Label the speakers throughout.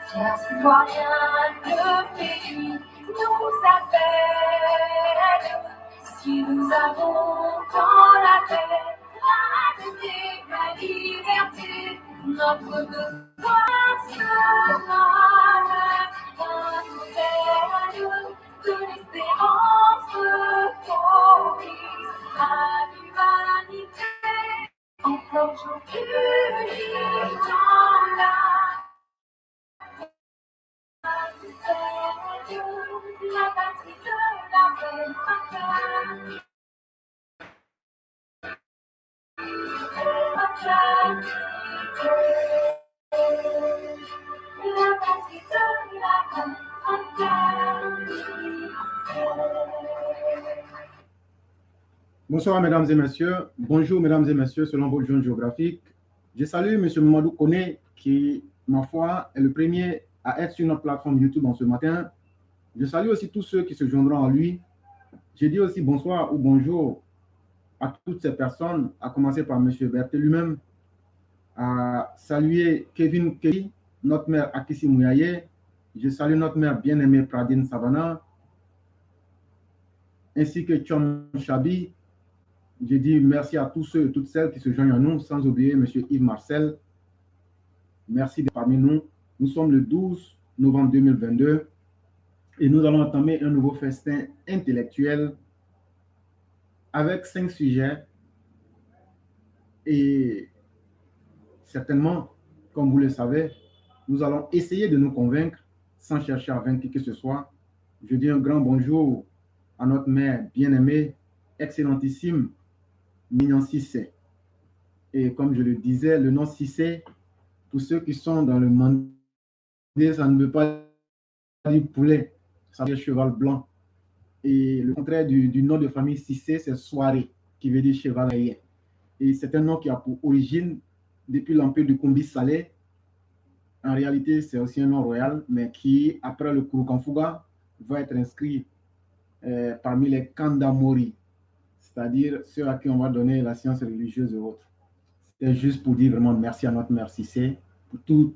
Speaker 1: Citoyens de pays nous appellent. Si nous avons dans la paix, la dignité, la liberté, notre devoir sera un modèle de l'espérance promise à l'humanité. Encore aujourd'hui dans la patrie de la belle fraternité. La patrie de la belle fraternité.
Speaker 2: Bonsoir mesdames et messieurs, bonjour mesdames et messieurs selon votre zone géographique. Je salue M. Mamadou Koné qui, ma foi, est le premier à être sur notre plateforme YouTube en ce matin. Je salue aussi tous ceux qui se joindront à lui. Je dis aussi bonsoir ou bonjour à toutes ces personnes, à commencer par M. Berthe lui-même, à saluer Kevin Kelly, notre mère Akissi Mouyaye. Je salue notre mère bien-aimée Pradine Savana, ainsi que Chom Chabi. Je dis merci à tous ceux et toutes celles qui se joignent à nous, sans oublier M. Yves Marcel. Merci d'être parmi nous. Nous sommes le 12 novembre 2022 et nous allons entamer un nouveau festin intellectuel avec 5 sujets et certainement, comme vous le savez, nous allons essayer de nous convaincre sans chercher à vaincre qui que ce soit. Je dis un grand bonjour à notre mère bien-aimée, excellentissime, Mignon Cissé. Et comme je le disais, le nom Cissé, pour ceux qui sont dans le monde, ça ne veut pas dire poulet, ça veut dire cheval blanc. Et le contraire du nom de famille Cissé, c'est soirée, qui veut dire cheval aérien. Et c'est un nom qui a pour origine, depuis l'empire du Kombi Salé. En réalité, c'est aussi un nom royal, mais qui, après le Kouroukanfouga, va être inscrit parmi les Kandamori, c'est-à-dire ceux à qui on va donner la science religieuse et autres. C'est juste pour dire vraiment merci à notre mère Cissé pour tous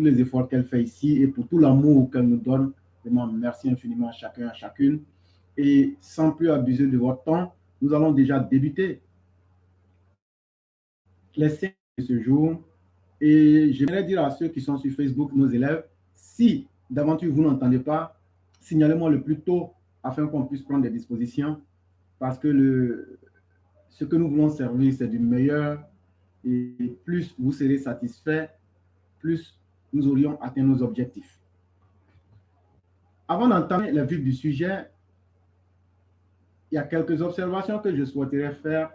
Speaker 2: les efforts qu'elle fait ici et pour tout l'amour qu'elle nous donne. Vraiment, merci infiniment à chacun et à chacune. Et sans plus abuser de votre temps, nous allons déjà débuter les 5 de ce jour. Et j'aimerais dire à ceux qui sont sur Facebook, nos élèves, si d'aventure vous n'entendez pas, signalez-moi le plus tôt afin qu'on puisse prendre des dispositions parce que ce que nous voulons servir, c'est du meilleur et plus vous serez satisfait, plus nous aurions atteint nos objectifs. Avant d'entamer le vif du sujet, il y a quelques observations que je souhaiterais faire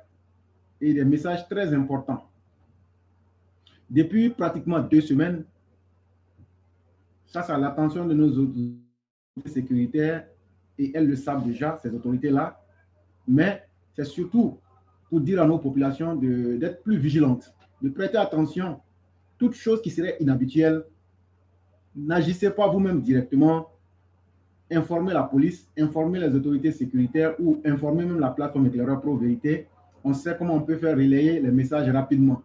Speaker 2: et des messages très importants. Depuis pratiquement 2 semaines, face à l'attention de nos autorités sécuritaires, et elles le savent déjà, ces autorités-là, mais c'est surtout pour dire à nos populations d'être plus vigilantes, de prêter attention. Toute chose qui serait inhabituelle, n'agissez pas vous-même directement, informez la police, informez les autorités sécuritaires ou informez même la plateforme éclaireur pro-vérité. On sait comment on peut faire relayer les messages rapidement.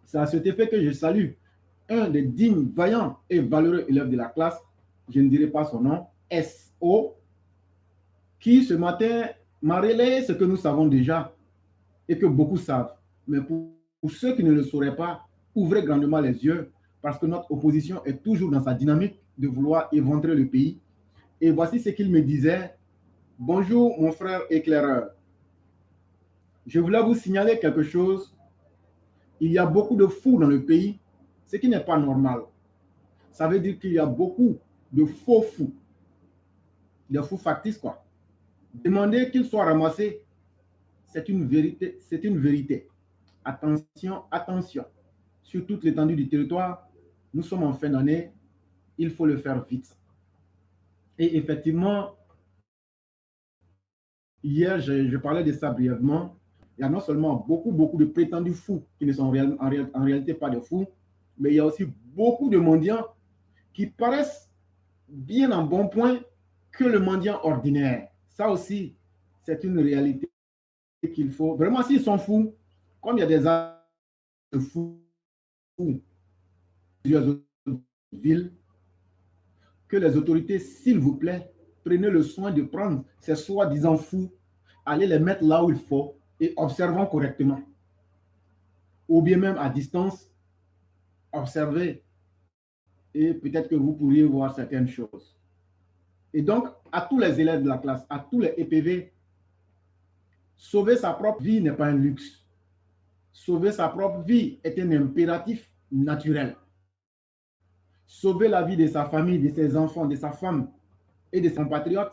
Speaker 2: C'est à cet effet que je salue un des dignes, vaillants et valeureux élèves de la classe, je ne dirai pas son nom, SO, qui ce matin m'a relayé ce que nous savons déjà et que beaucoup savent. Mais pour ceux qui ne le sauraient pas, ouvrez grandement les yeux parce que notre opposition est toujours dans sa dynamique de vouloir éventrer le pays. Et voici ce qu'il me disait. Bonjour mon frère éclaireur. Je voulais vous signaler quelque chose. Il y a beaucoup de fous dans le pays, ce qui n'est pas normal. Ça veut dire qu'il y a beaucoup de faux fous, des fous factices quoi. Demander qu'ils soient ramassés, c'est une vérité, c'est une vérité. Attention, attention. Sur toute l'étendue du territoire, nous sommes en fin d'année, il faut le faire vite. Et effectivement, hier, je parlais de ça brièvement. Il y a non seulement beaucoup de prétendus fous qui ne sont en réalité pas des fous, mais il y a aussi beaucoup de mendiants qui paraissent bien en bon point que le mendiant ordinaire. Ça aussi, c'est une réalité qu'il faut. Vraiment, s'ils sont fous, comme il y a des fous, plusieurs ville, que les autorités, s'il vous plaît, prenez le soin de prendre ces soi-disant fous, allez les mettre là où il faut et observons correctement. Ou bien même à distance, observez et peut-être que vous pourriez voir certaines choses. Et donc, à tous les élèves de la classe, à tous les EPV, sauver sa propre vie n'est pas un luxe. Sauver sa propre vie est un impératif naturel. Sauver la vie de sa famille, de ses enfants, de sa femme et de ses compatriotes,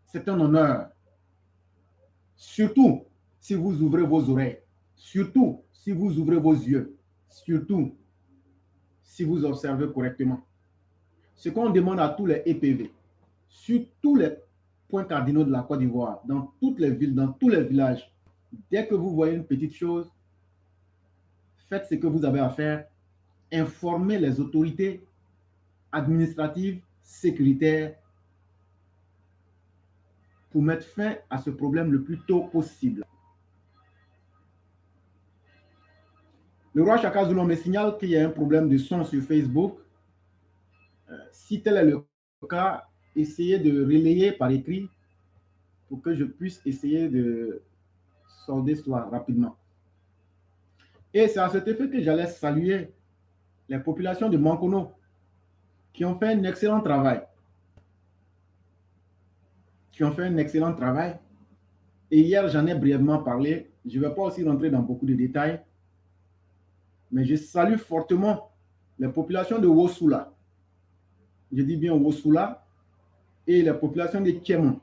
Speaker 2: c'est un honneur. Surtout si vous ouvrez vos oreilles, surtout si vous ouvrez vos yeux, surtout si vous observez correctement. Ce qu'on demande à tous les EPV, sur tous les points cardinaux de la Côte d'Ivoire, dans toutes les villes, dans tous les villages, dès que vous voyez une petite chose, faites ce que vous avez à faire, informez les autorités administratives, sécuritaires, pour mettre fin à ce problème le plus tôt possible. Le roi Shaka Zulu me signale qu'il y a un problème de son sur Facebook. Si tel est le cas, essayez de relayer par écrit pour que je puisse essayer de solder cela rapidement. Et c'est à cet effet que j'allais saluer les populations de Mankono qui ont fait un excellent travail. Et hier, j'en ai brièvement parlé. Je ne vais pas aussi rentrer dans beaucoup de détails. Mais je salue fortement les populations de Wossoula. Je dis bien Wossoula et les populations de Tiemon.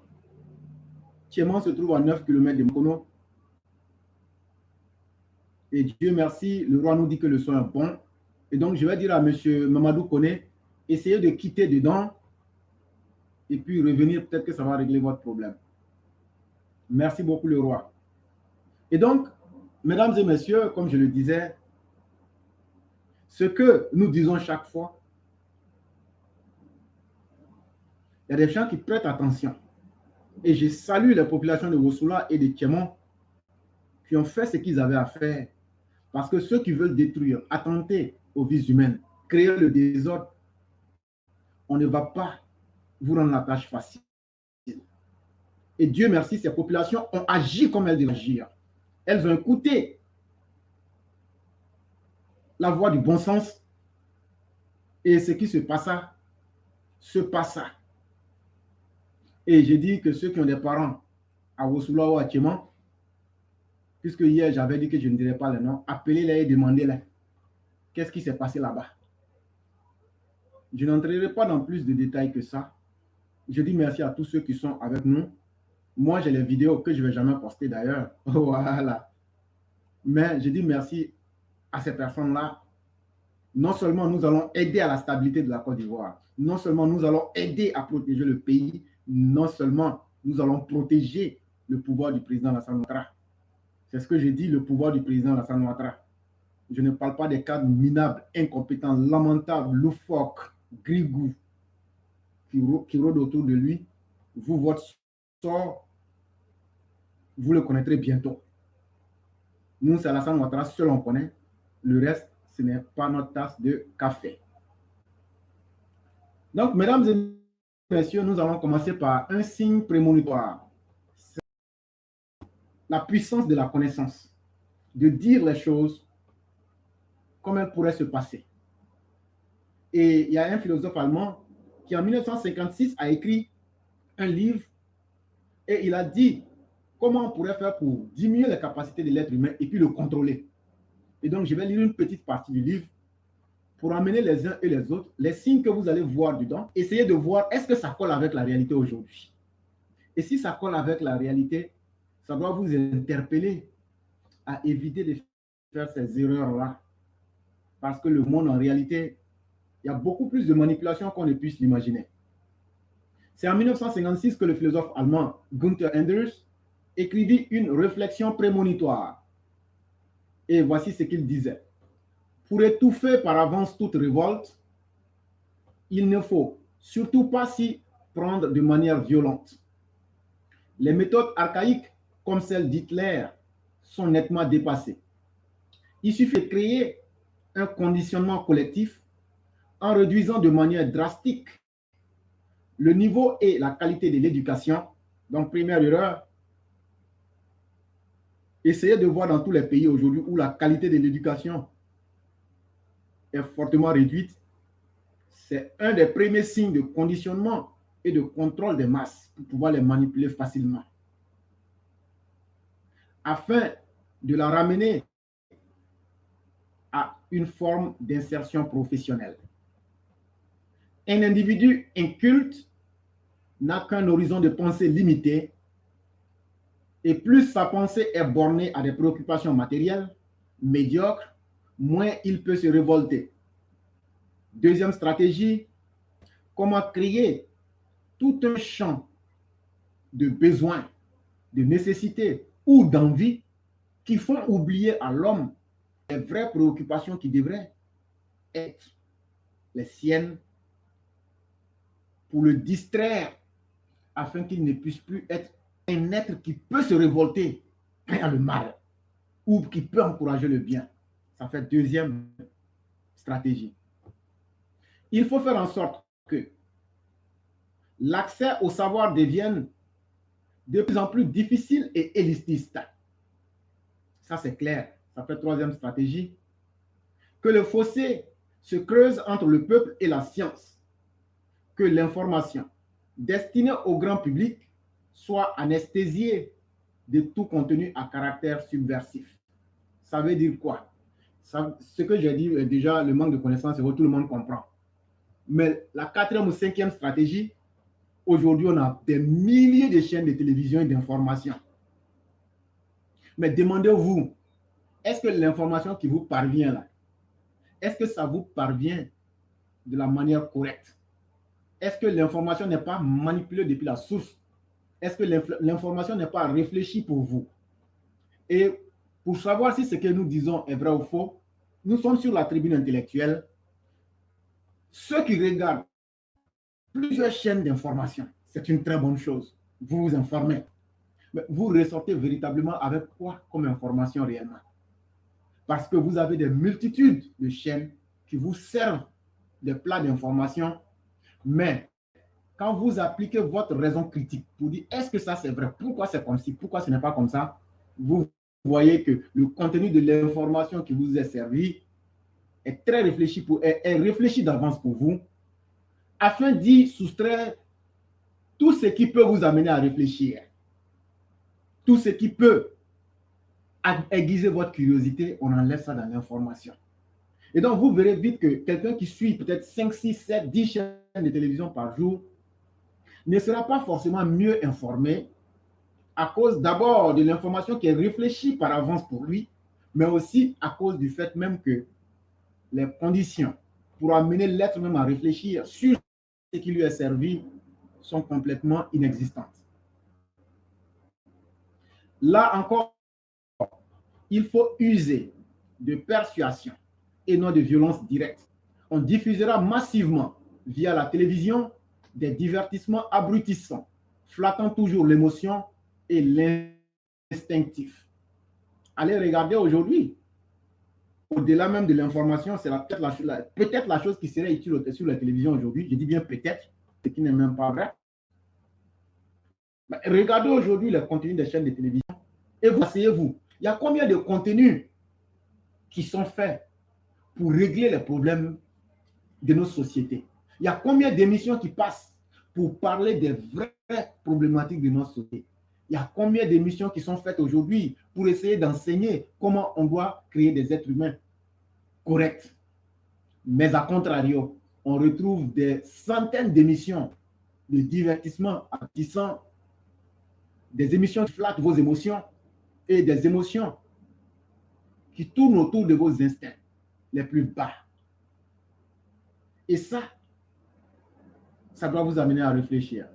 Speaker 2: Tiemon se trouve à 9 km de Mankono. Et Dieu merci, le roi nous dit que le son est bon. Et donc, je vais dire à M. Mamadou Kone, essayez de quitter dedans et puis revenir, peut-être que ça va régler votre problème. Merci beaucoup, le roi. Et donc, mesdames et messieurs, comme je le disais, ce que nous disons chaque fois, il y a des gens qui prêtent attention. Et je salue les populations de Wossoula et de Tiemon qui ont fait ce qu'ils avaient à faire. Parce que ceux qui veulent détruire, attenter aux vies humaines, créer le désordre, on ne va pas vous rendre la tâche facile. Et Dieu merci, ces populations ont agi comme elles devaient agir. Elles ont écouté la voix du bon sens et ce qui se passa. Et j'ai dit que ceux qui ont des parents à Wossoula ou à Tiemon, puisque hier j'avais dit que je ne dirais pas le nom, appelez-les et demandez-les qu'est-ce qui s'est passé là-bas. Je n'entrerai pas dans plus de détails que ça. Je dis merci à tous ceux qui sont avec nous. Moi, j'ai les vidéos que je ne vais jamais poster d'ailleurs. Voilà. Mais je dis merci à ces personnes-là. Non seulement nous allons aider à la stabilité de la Côte d'Ivoire, non seulement nous allons aider à protéger le pays, non seulement nous allons protéger le pouvoir du président Alassane Ouattara. C'est ce que j'ai dit, le pouvoir du président Alassane Ouattara. Je ne parle pas des cadres minables, incompétents, lamentables, loufoques, grigous qui rôdent autour de lui. Vous, votre sort, vous le connaîtrez bientôt. Nous, c'est Alassane Ouattara, seul on connaît. Le reste, ce n'est pas notre tasse de café. Donc, mesdames et messieurs, nous allons commencer par un signe prémonitoire. C'est la puissance de la connaissance, de dire les choses comme elles pourraient se passer. Et il y a un philosophe allemand qui, en 1956, a écrit un livre et il a dit comment on pourrait faire pour diminuer les capacités de l'être humain et puis le contrôler. Et donc, je vais lire une petite partie du livre pour amener les uns et les autres les signes que vous allez voir dedans. Essayez de voir est-ce que ça colle avec la réalité aujourd'hui. Et si ça colle avec la réalité, ça doit vous interpeller à éviter de faire ces erreurs-là. Parce que le monde, en réalité, il y a beaucoup plus de manipulation qu'on ne puisse l'imaginer. C'est en 1956 que le philosophe allemand Gunther Anders écrivit une réflexion prémonitoire. Et voici ce qu'il disait. Pour étouffer par avance toute révolte, il ne faut surtout pas s'y prendre de manière violente. Les méthodes archaïques, comme celles d'Hitler, sont nettement dépassées. Il suffit de créer un conditionnement collectif en réduisant de manière drastique le niveau et la qualité de l'éducation. Donc, première erreur, essayez de voir dans tous les pays aujourd'hui où la qualité de l'éducation est fortement réduite. C'est un des premiers signes de conditionnement et de contrôle des masses pour pouvoir les manipuler facilement. Afin de la ramener à une forme d'insertion professionnelle. Un individu inculte n'a qu'un horizon de pensée limité et plus sa pensée est bornée à des préoccupations matérielles, médiocres, moins il peut se révolter. Deuxième stratégie, comment créer tout un champ de besoins, de nécessités ou d'envie qui font oublier à l'homme les vraies préoccupations qui devraient être les siennes pour le distraire afin qu'il ne puisse plus être un être qui peut se révolter quand il y a le mal ou qui peut encourager le bien. Ça fait deuxième stratégie. Il faut faire en sorte que l'accès au savoir devienne de plus en plus difficile et élitiste. Ça, c'est clair. Ça fait troisième stratégie. Que le fossé se creuse entre le peuple et la science. Que l'information destinée au grand public soit anesthésiée de tout contenu à caractère subversif. Ça veut dire quoi? Ce que j'ai dit déjà, le manque de connaissances, tout le monde comprend. Mais la quatrième ou cinquième stratégie, aujourd'hui, on a des milliers de chaînes de télévision et d'information. Mais demandez-vous, est-ce que l'information qui vous parvient là, est-ce que ça vous parvient de la manière correcte? Est-ce que l'information n'est pas manipulée depuis la source? Est-ce que l'information n'est pas réfléchie pour vous? Et pour savoir si ce que nous disons est vrai ou faux, nous sommes sur la tribune intellectuelle. Ceux qui regardent plusieurs chaînes d'information, c'est une très bonne chose. Vous vous informez. Mais vous ressortez véritablement avec quoi comme information réellement? Parce que vous avez des multitudes de chaînes qui vous servent des plats d'information, mais quand vous appliquez votre raison critique pour dire est-ce que ça c'est vrai, pourquoi c'est comme ci, pourquoi ce n'est pas comme ça, vous voyez que le contenu de l'information qui vous est servi est très réfléchi, est réfléchi d'avance pour vous, afin d'y soustraire tout ce qui peut vous amener à réfléchir, tout ce qui peut aiguiser votre curiosité, on enlève ça dans l'information. Et donc, vous verrez vite que quelqu'un qui suit peut-être 5, 6, 7, 10 chaînes de télévision par jour ne sera pas forcément mieux informé à cause d'abord de l'information qui est réfléchie par avance pour lui, mais aussi à cause du fait même que les conditions pour amener l'être même à réfléchir sur ce qui lui est servi sont complètement inexistantes. Là encore, il faut user de persuasion et non de violence directe. On diffusera massivement via la télévision des divertissements abrutissants, flattant toujours l'émotion et l'instinctif. Allez regarder aujourd'hui, au-delà même de l'information, c'est peut-être la chose qui serait utile sur la télévision aujourd'hui. Je dis bien peut-être, ce qui n'est même pas vrai. Mais regardez aujourd'hui les contenus des chaînes de télévision et vous asseyez-vous. Il y a combien de contenus qui sont faits pour régler les problèmes de nos sociétés? Il y a combien d'émissions qui passent pour parler des vraies problématiques de notre société? Il y a combien d'émissions qui sont faites aujourd'hui pour essayer d'enseigner comment on doit créer des êtres humains corrects? Mais à contrario, on retrouve des centaines d'émissions de divertissement appétissant, des émissions qui flattent vos émotions et des émotions qui tournent autour de vos instincts les plus bas. Et ça doit vous amener à réfléchir.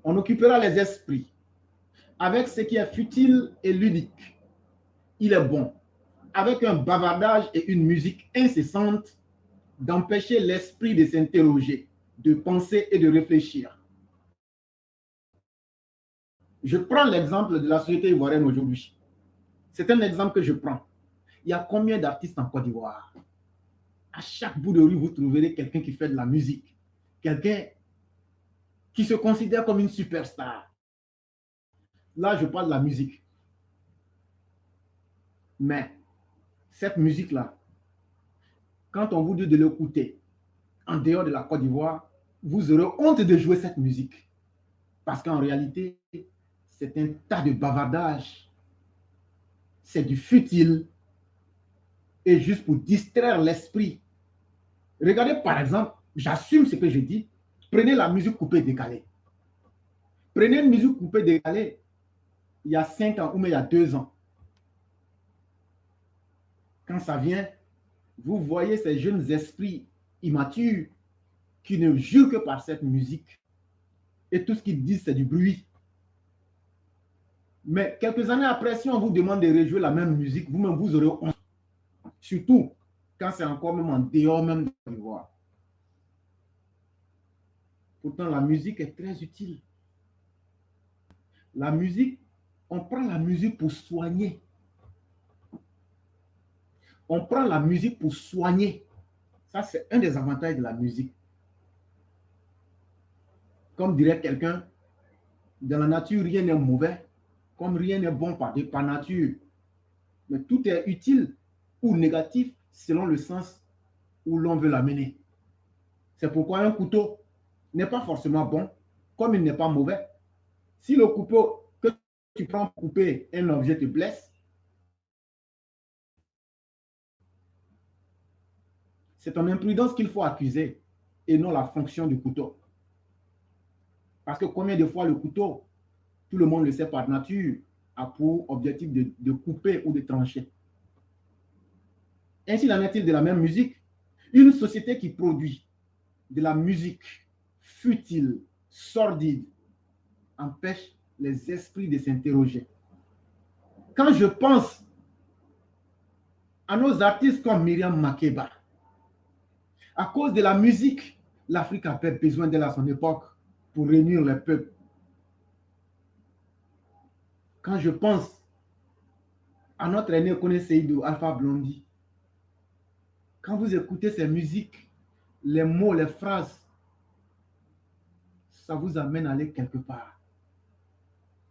Speaker 2: On occupera les esprits avec ce qui est futile et ludique. Il est bon, avec un bavardage et une musique incessante, d'empêcher l'esprit de s'interroger, de penser et de réfléchir. Je prends l'exemple de la société ivoirienne aujourd'hui. C'est un exemple que je prends. Il y a combien d'artistes en Côte d'Ivoire? À chaque bout de rue, vous trouverez quelqu'un qui fait de la musique. Quelqu'un qui se considère comme une superstar. Là, je parle de la musique. Mais cette musique-là, quand on vous dit de l'écouter en dehors de la Côte d'Ivoire, vous aurez honte de jouer cette musique. Parce qu'en réalité, c'est un tas de bavardage. C'est du futile. Et juste pour distraire l'esprit. Regardez par exemple, j'assume ce que je dis. Prenez la musique coupée décalée. Prenez une musique coupée décalée il y a 5 ans ou même il y a 2 ans. Quand ça vient, vous voyez ces jeunes esprits immatures qui ne jurent que par cette musique. Et tout ce qu'ils disent, c'est du bruit. Mais quelques années après, si on vous demande de rejouer la même musique, vous-même, vous aurez honte. Surtout quand c'est encore même en dehors même de l'Ivoire. Pourtant, la musique est très utile. La musique, on prend la musique pour soigner. On prend la musique pour soigner. Ça, c'est un des avantages de la musique. Comme dirait quelqu'un, dans la nature, rien n'est mauvais, comme rien n'est bon par nature. Mais tout est utile ou négatif selon le sens où l'on veut l'amener. C'est pourquoi un couteau n'est pas forcément bon, comme il n'est pas mauvais. Si le couteau que tu prends pour couper un objet te blesse, c'est ton imprudence qu'il faut accuser et non la fonction du couteau. Parce que combien de fois le couteau, tout le monde le sait par nature, a pour objectif de couper ou de trancher. Ainsi en est-il de la même musique. Une société qui produit de la musique futile, sordide, empêche les esprits de s'interroger. Quand je pense à nos artistes comme Myriam Makeba, à cause de la musique, l'Afrique avait besoin d'elle à son époque pour réunir les peuples. Quand je pense à notre aîné Kone Seydou, Alpha Blondy, quand vous écoutez ces musiques, les mots, les phrases, ça vous amène à aller quelque part.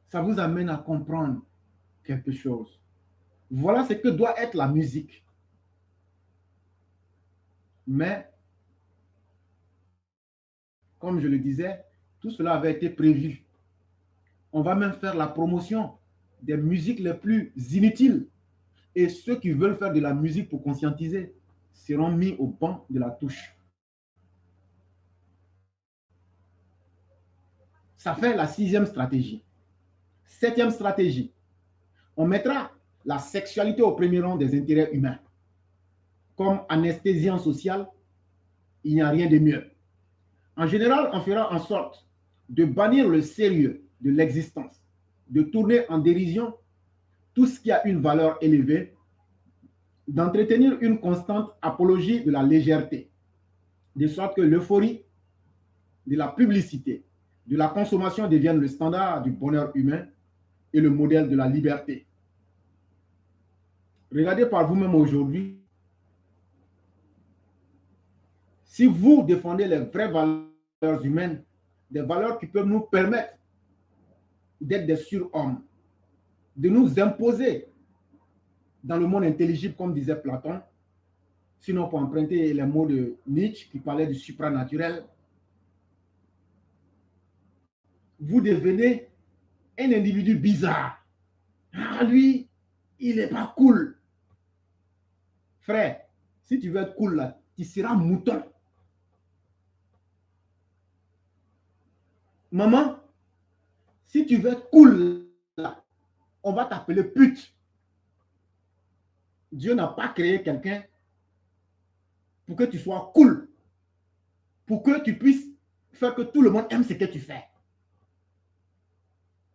Speaker 2: Ça vous amène à comprendre quelque chose. Voilà ce que doit être la musique. Mais, comme je le disais, tout cela avait été prévu. On va même faire la promotion des musiques les plus inutiles. Et ceux qui veulent faire de la musique pour conscientiser seront mis au banc de la touche. Ça fait la 6e stratégie. 7e stratégie. On mettra la sexualité au premier rang des intérêts humains. Comme anesthésiant social, il n'y a rien de mieux. En général, on fera en sorte de bannir le sérieux de l'existence, de tourner en dérision tout ce qui a une valeur élevée, d'entretenir une constante apologie de la légèreté, de sorte que l'euphorie de la publicité, de la consommation devienne le standard du bonheur humain et le modèle de la liberté. Regardez par vous-même aujourd'hui, si vous défendez les vraies valeurs humaines, des valeurs qui peuvent nous permettre d'être des surhommes, de nous imposer dans le monde intelligible, comme disait Platon, sinon pour emprunter les mots de Nietzsche qui parlait du supranaturel, vous devenez un individu bizarre. Ah, lui, il n'est pas cool. Frère, si tu veux être cool, là, tu seras mouton. Maman, si tu veux être cool, là, on va t'appeler pute. Dieu n'a pas créé quelqu'un pour que tu sois cool, pour que tu puisses faire que tout le monde aime ce que tu fais.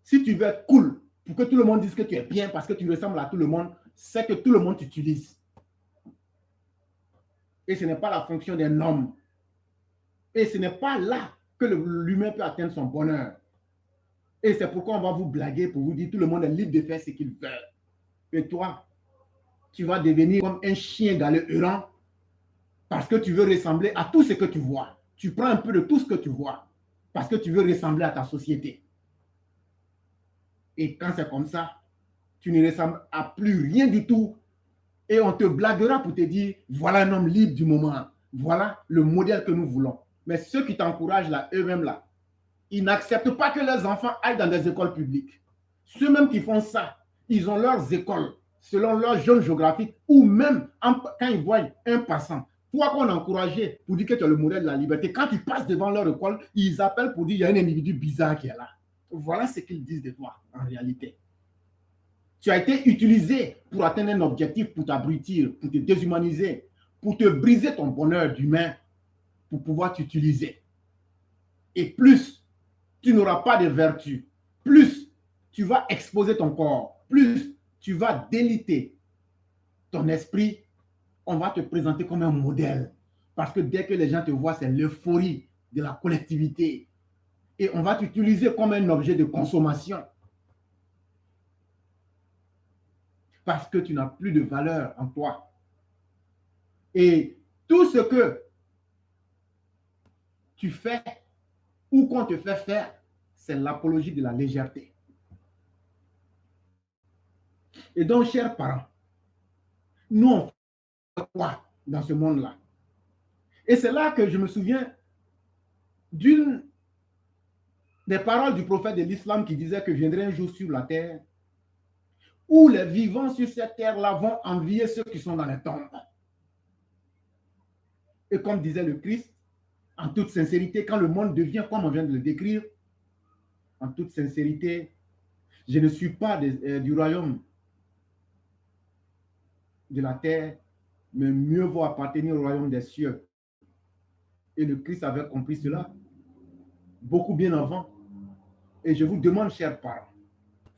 Speaker 2: Si tu veux être cool, pour que tout le monde dise que tu es bien parce que tu ressembles à tout le monde, c'est que tout le monde t'utilise. Et ce n'est pas la fonction d'un homme. Et ce n'est pas là que l'humain peut atteindre son bonheur. Et c'est pourquoi on va vous blaguer pour vous dire tout le monde est libre de faire ce qu'il veut. Et toi, tu vas devenir comme un chien galeux errant Parce que tu veux ressembler à tout ce que tu vois. Tu prends un peu de tout ce que tu vois. Parce que tu veux ressembler à ta société. Et quand c'est comme ça, tu ne ressembles à plus rien du tout. Et on te blaguera pour te dire, voilà un homme libre du moment. Voilà le modèle que nous voulons. Mais ceux qui t'encouragent là, eux-mêmes là, ils n'acceptent pas que leurs enfants aillent dans des écoles publiques. Ceux-mêmes qui font ça, ils ont leurs écoles selon leur zone géographique ou même quand ils voient un passant. Toi qu'on a encouragé pour dire que tu es le modèle de la liberté, quand tu passes devant leur école, ils appellent pour dire qu'il y a un individu bizarre qui est là. Voilà ce qu'ils disent de toi en réalité. Tu as été utilisé pour atteindre un objectif, pour t'abrutir, pour te déshumaniser, pour te briser ton bonheur d'humain, pour pouvoir t'utiliser. Et plus tu n'auras pas de vertu, plus tu vas exposer ton corps, plus tu vas déliter ton esprit, on va te présenter comme un modèle. Parce que dès que les gens te voient, c'est l'euphorie de la collectivité. Et on va t'utiliser comme un objet de consommation. Parce que tu n'as plus de valeur en toi. Et tout ce que tu fais ou qu'on te fait faire, c'est l'apologie de la légèreté. Et donc, chers parents, nous, on fait quoi dans ce monde-là? Et c'est là que je me souviens d'une des paroles du prophète de l'islam qui disait que viendrait un jour sur la terre où les vivants sur cette terre-là vont envier ceux qui sont dans les tombes. Et comme disait le Christ, en toute sincérité, quand le monde devient comme on vient de le décrire, en toute sincérité, je ne suis pas du royaume de la terre, mais mieux vaut appartenir au royaume des cieux. Et le Christ avait compris cela beaucoup bien avant. Et je vous demande, chers parents,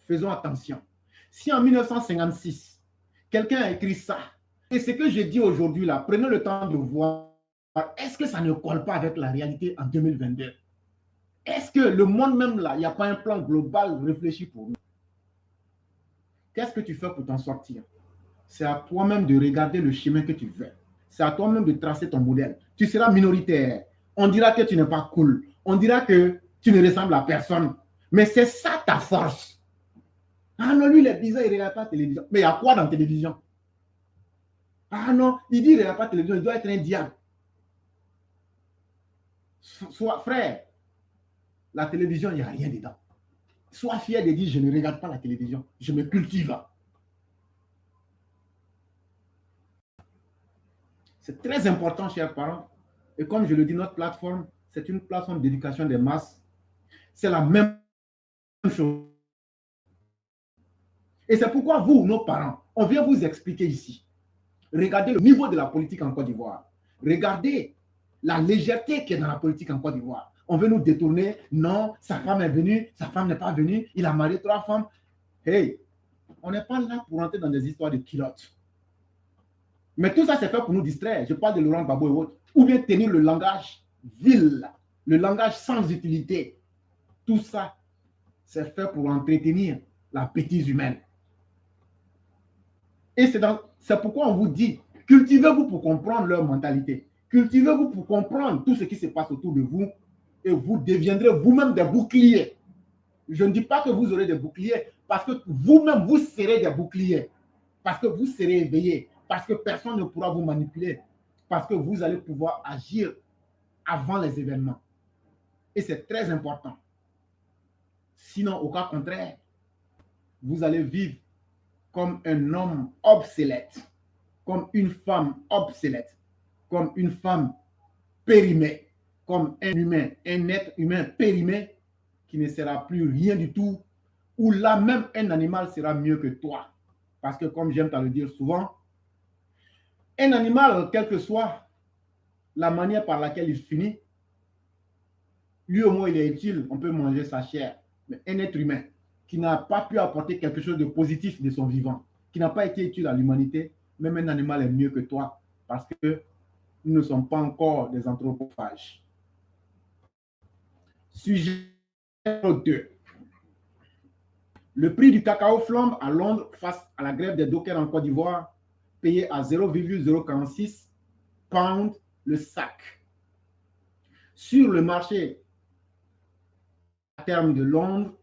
Speaker 2: faisons attention. Si en 1956, quelqu'un a écrit ça, et ce que je dis aujourd'hui là, prenez le temps de voir, est-ce que ça ne colle pas avec la réalité en 2022? Est-ce que le monde même là, il n'y a pas un plan global réfléchi pour nous? Qu'est-ce que tu fais pour t'en sortir? C'est à toi-même de regarder le chemin que tu veux. C'est à toi-même de tracer ton modèle. Tu seras minoritaire. On dira que tu n'es pas cool. On dira que tu ne ressembles à personne. Mais c'est ça ta force. Ah non, lui, il est bizarre, il ne regarde pas la télévision. Mais il y a quoi dans la télévision? Ah non, il dit qu'il ne regarde pas la télévision, il doit être un diable. Sois frère, la télévision, il n'y a rien dedans. Sois fier de dire, je ne regarde pas la télévision, je me cultive. C'est très important, chers parents. Et comme je le dis, notre plateforme, c'est une plateforme d'éducation des masses. C'est la même chose. Et c'est pourquoi vous, nos parents, on vient vous expliquer ici. Regardez le niveau de la politique en Côte d'Ivoire. Regardez la légèreté qui est dans la politique en Côte d'Ivoire. On veut nous détourner. Non, sa femme est venue, sa femme n'est pas venue, il a marié 3 femmes. Hey, on n'est pas là pour entrer dans des histoires de culottes. Mais tout ça, c'est fait pour nous distraire. Je parle de Laurent Gbagbo et autres. Ou bien tenir le langage vil, le langage sans utilité. Tout ça, c'est fait pour entretenir la bêtise humaine. Et c'est pourquoi on vous dit, cultivez-vous pour comprendre leur mentalité. Cultivez-vous pour comprendre tout ce qui se passe autour de vous et vous deviendrez vous-même des boucliers. Je ne dis pas que vous aurez des boucliers parce que vous-même, vous serez des boucliers. Parce que vous serez éveillés. Parce que personne ne pourra vous manipuler. Parce que vous allez pouvoir agir avant les événements. Et c'est très important. Sinon, au cas contraire, vous allez vivre comme un homme obsolète, comme une femme obsolète, comme une femme périmée, comme un humain, un être humain périmé qui ne sera plus rien du tout, ou là même un animal sera mieux que toi. Parce que comme j'aime à le dire souvent, un animal, quelle que soit la manière par laquelle il finit, lui au moins il est utile, on peut manger sa chair. Mais un être humain qui n'a pas pu apporter quelque chose de positif de son vivant, qui n'a pas été utile à l'humanité, même un animal est mieux que toi parce que nous ne sommes pas encore des anthropophages. Sujet 2. Le prix du cacao flambe à Londres face à la grève des dockers en Côte d'Ivoire, payé à 0,046 pound le sac. Sur le marché à terme de Londres,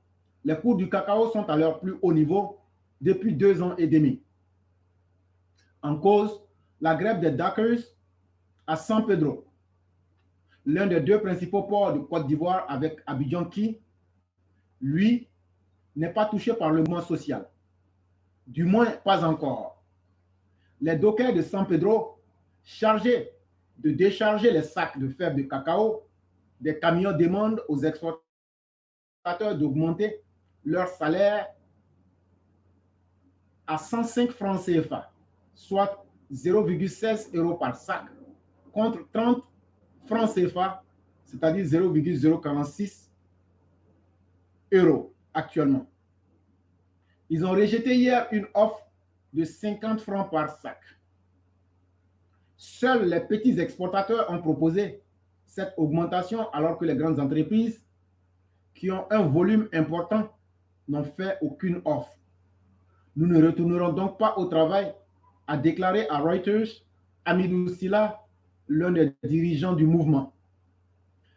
Speaker 2: les cours du cacao sont à leur plus haut niveau depuis 2 ans et demi. En cause, la grève des Dockers à San Pedro, l'un des 2 principaux ports de Côte d'Ivoire avec Abidjan qui, lui, n'est pas touché par le mouvement social. Du moins, pas encore. Les dockers de San Pedro, chargés de décharger les sacs de fèves de cacao, des camions demandent aux exportateurs d'augmenter leur salaire à 105 francs CFA, soit 0,16 € par sac, contre 30 francs CFA, c'est-à-dire 0,046 € actuellement. Ils ont rejeté hier une offre de 50 francs par sac. Seuls les petits exportateurs ont proposé cette augmentation alors que les grandes entreprises qui ont un volume important n'ont fait aucune offre. Nous ne retournerons donc pas au travail, a déclaré à Reuters Hamidou Sylla, l'un des dirigeants du mouvement.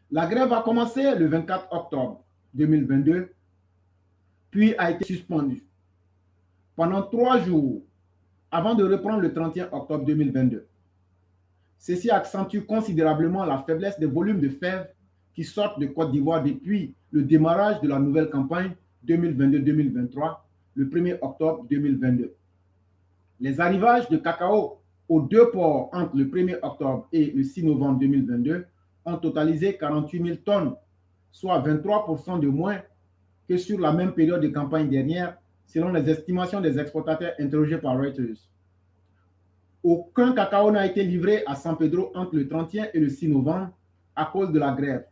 Speaker 2: La grève a commencé le 24 octobre 2022, puis a été suspendue pendant 3 jours avant de reprendre le 31 octobre 2022. Ceci accentue considérablement la faiblesse des volumes de fèves qui sortent de Côte d'Ivoire depuis le démarrage de la nouvelle campagne 2022-2023, le 1er octobre 2022. Les arrivages de cacao aux 2 ports entre le 1er octobre et le 6 novembre 2022 ont totalisé 48 000 tonnes, soit 23% de moins que sur la même période de campagne dernière, selon les estimations des exportateurs interrogés par Reuters. Aucun cacao n'a été livré à San Pedro entre le 31 et le 6 novembre à cause de la grève,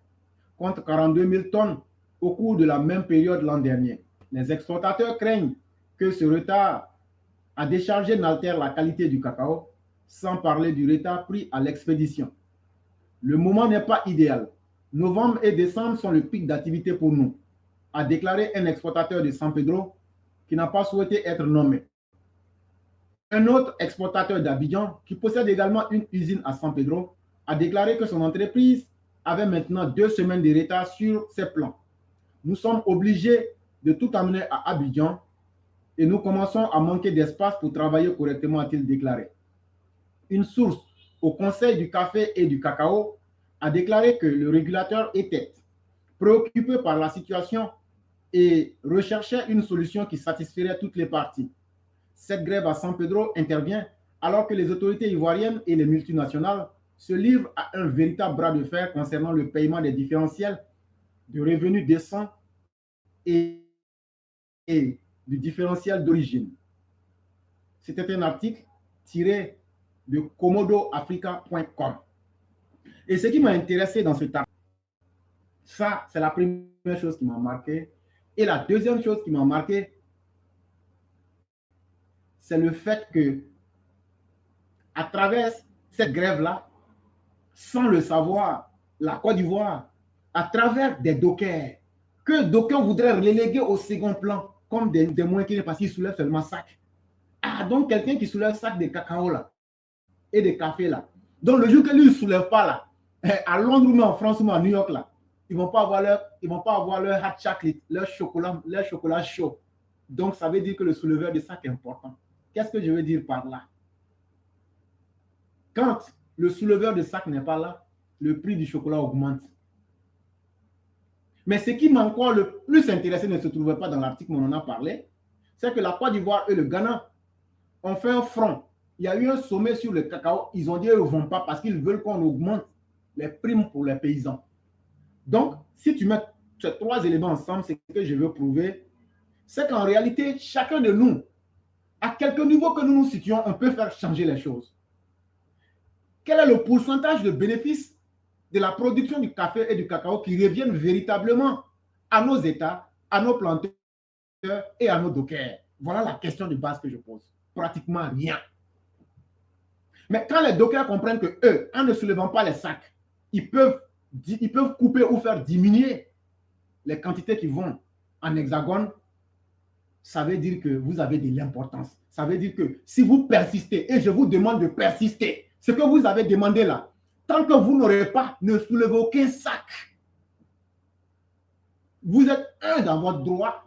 Speaker 2: contre 42 000 tonnes au cours de la même période l'an dernier. Les exportateurs craignent que ce retard à décharger n'altère la qualité du cacao, sans parler du retard pris à l'expédition. Le moment n'est pas idéal. Novembre et décembre sont le pic d'activité pour nous, a déclaré un exportateur de San Pedro qui n'a pas souhaité être nommé. Un autre exportateur d'Abidjan, qui possède également une usine à San Pedro, a déclaré que son entreprise avait maintenant 2 semaines de retard sur ses plans. Nous sommes obligés de tout amener à Abidjan et nous commençons à manquer d'espace pour travailler correctement, a-t-il déclaré. Une source au Conseil du café et du cacao a déclaré que le régulateur était préoccupé par la situation et recherchait une solution qui satisferait toutes les parties. Cette grève à San Pedro intervient alors que les autorités ivoiriennes et les multinationales se livrent à un véritable bras de fer concernant le paiement des différentiels de revenus décents et du différentiel d'origine. C'était un article tiré de komodoafrica.com. Et ce qui m'a intéressé dans cet article, ça, c'est la première chose qui m'a marqué. Et la deuxième chose qui m'a marqué, c'est le fait que, à travers cette grève-là, sans le savoir, la Côte d'Ivoire, à travers des dockers, que d'aucuns voudraient reléguer au second plan, comme des moins qui parce qu'ils soulèvent seulement sac. Ah, donc quelqu'un qui soulève sac de cacao là, et de café là. Donc le jour que lui ne soulève pas là, à Londres ou en France ou à New York là, ils ne vont pas avoir leur hot chocolate, leur chocolat chaud. Donc ça veut dire que le souleveur de sac est important. Qu'est-ce que je veux dire par là? Quand le souleveur de sac n'est pas là, le prix du chocolat augmente. Mais ce qui m'a encore le plus intéressé ne se trouvait pas dans l'article, mais on en a parlé, c'est que la Côte d'Ivoire et le Ghana ont fait un front. Il y a eu un sommet sur le cacao. Ils ont dit qu'ils ne vont pas parce qu'ils veulent qu'on augmente les primes pour les paysans. Donc, si tu mets ces 3 éléments ensemble, c'est ce que je veux prouver, c'est qu'en réalité, chacun de nous, à quelque niveau que nous nous situons, on peut faire changer les choses. Quel est le pourcentage de bénéfices de la production du café et du cacao qui reviennent véritablement à nos États, à nos planteurs et à nos dockers? Voilà la question de base que je pose. Pratiquement rien. Mais quand les dockers comprennent que eux, en ne soulevant pas les sacs, ils peuvent couper ou faire diminuer les quantités qui vont en hexagone, ça veut dire que vous avez de l'importance. Ça veut dire que si vous persistez, et je vous demande de persister, Ce que vous avez demandé là, tant que vous n'aurez pas, ne soulevez aucun sac. Vous êtes un dans votre droit.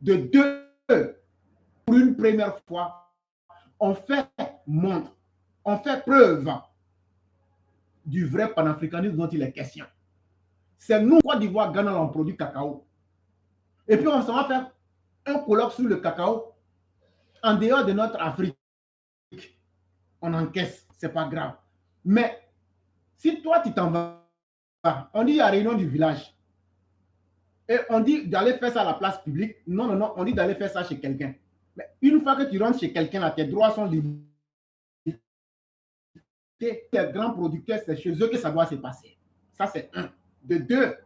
Speaker 2: De deux, pour une première fois, on fait montre, on fait preuve du vrai panafricanisme dont il est question. C'est nous, Côte d'Ivoire, Ghana, on produit cacao. Et puis on va faire un colloque sur le cacao en dehors de notre Afrique. On encaisse, c'est pas grave. Mais si toi, tu t'en vas, on dit à la réunion du village, et on dit d'aller faire ça à la place publique. Non, non, non, on dit d'aller faire ça chez quelqu'un. Mais une fois que tu rentres chez quelqu'un, là, tes droits sont limités. Les grands producteurs, c'est chez eux que ça doit se passer. Ça, c'est un. De deux,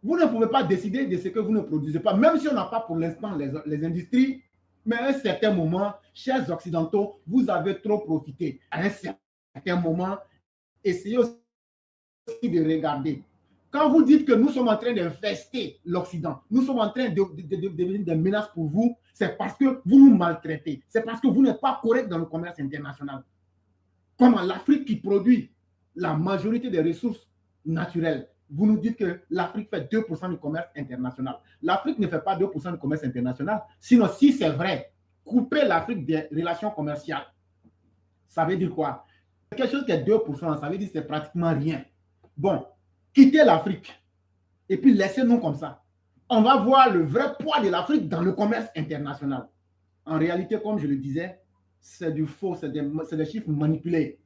Speaker 2: vous ne pouvez pas décider de ce que vous ne produisez pas, même si on n'a pas pour l'instant les industries, mais à un certain moment, chers Occidentaux, vous avez trop profité. À un certain moment, essayez aussi de regarder. Quand vous dites que nous sommes en train d'infester l'Occident, nous sommes en train de devenir des menaces pour vous, c'est parce que vous nous maltraitez. C'est parce que vous n'êtes pas correct dans le commerce international. Comme en l'Afrique qui produit la majorité des ressources naturelles, vous nous dites que l'Afrique fait 2% du commerce international. L'Afrique ne fait pas 2% du commerce international. Sinon, si c'est vrai, couper l'Afrique des relations commerciales, ça veut dire quoi? Quelque chose qui est 2%, ça veut dire que c'est pratiquement rien. Bon, quittez l'Afrique et puis laissez-nous comme ça. On va voir le vrai poids de l'Afrique dans le commerce international. En réalité, comme je le disais, c'est du faux, c'est des chiffres manipulés.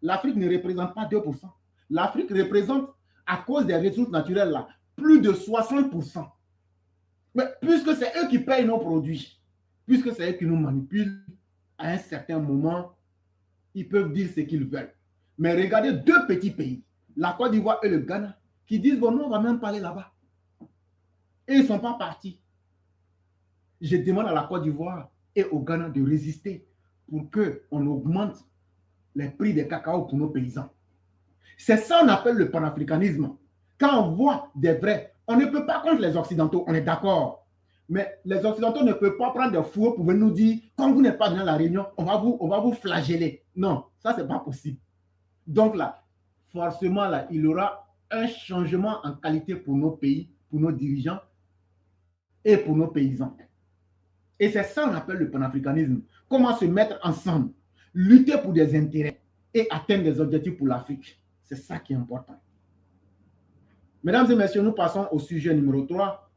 Speaker 2: L'Afrique ne représente pas 2%. L'Afrique représente, à cause des ressources naturelles, là, plus de 60%. Mais puisque c'est eux qui payent nos produits, puisque c'est eux qui nous manipulent, à un certain moment, ils peuvent dire ce qu'ils veulent. Mais regardez deux petits pays, la Côte d'Ivoire et le Ghana, qui disent, bon, nous, on ne va même pas aller là-bas. Et ils ne sont pas partis. Je demande à la Côte d'Ivoire et au Ghana de résister pour qu'on augmente les prix des cacao pour nos paysans. C'est ça qu'on appelle le panafricanisme. Quand on voit des vrais, on ne peut pas contre les Occidentaux, on est d'accord. Mais les Occidentaux ne peuvent pas prendre des fourreaux pour venir nous dire, quand vous n'êtes pas dans la réunion, on va vous flageller. Non, ça, ce n'est pas possible. Donc là, forcément, là, il y aura un changement en qualité pour nos pays, pour nos dirigeants et pour nos paysans. Et c'est ça qu'on appelle le panafricanisme. Comment se mettre ensemble, lutter pour des intérêts et atteindre des objectifs pour l'Afrique. C'est ça qui est important. Mesdames et messieurs, nous passons au sujet numéro 3,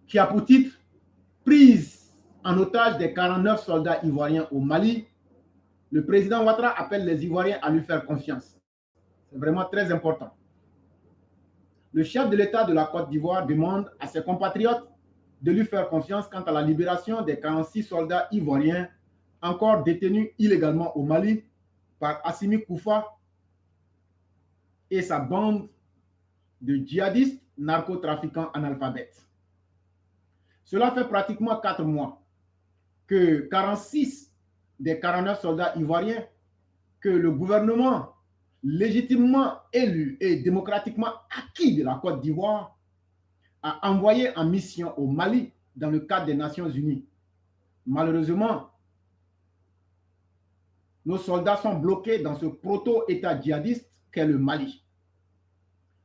Speaker 2: qui a pour titre « Prise en otage des 49 soldats ivoiriens au Mali ». Le président Ouattara appelle les Ivoiriens à lui faire confiance. C'est vraiment très important. Le chef de l'État de la Côte d'Ivoire demande à ses compatriotes de lui faire confiance quant à la libération des 46 soldats ivoiriens encore détenus illégalement au Mali par Assimi Koufa et sa bande de djihadistes narcotrafiquants analphabètes. Cela fait pratiquement 4 mois que 46 des 49 soldats ivoiriens que le gouvernement légitimement élu et démocratiquement acquis de la Côte d'Ivoire a envoyé en mission au Mali dans le cadre des Nations Unies. Malheureusement, nos soldats sont bloqués dans ce proto-État djihadiste qu'est le Mali.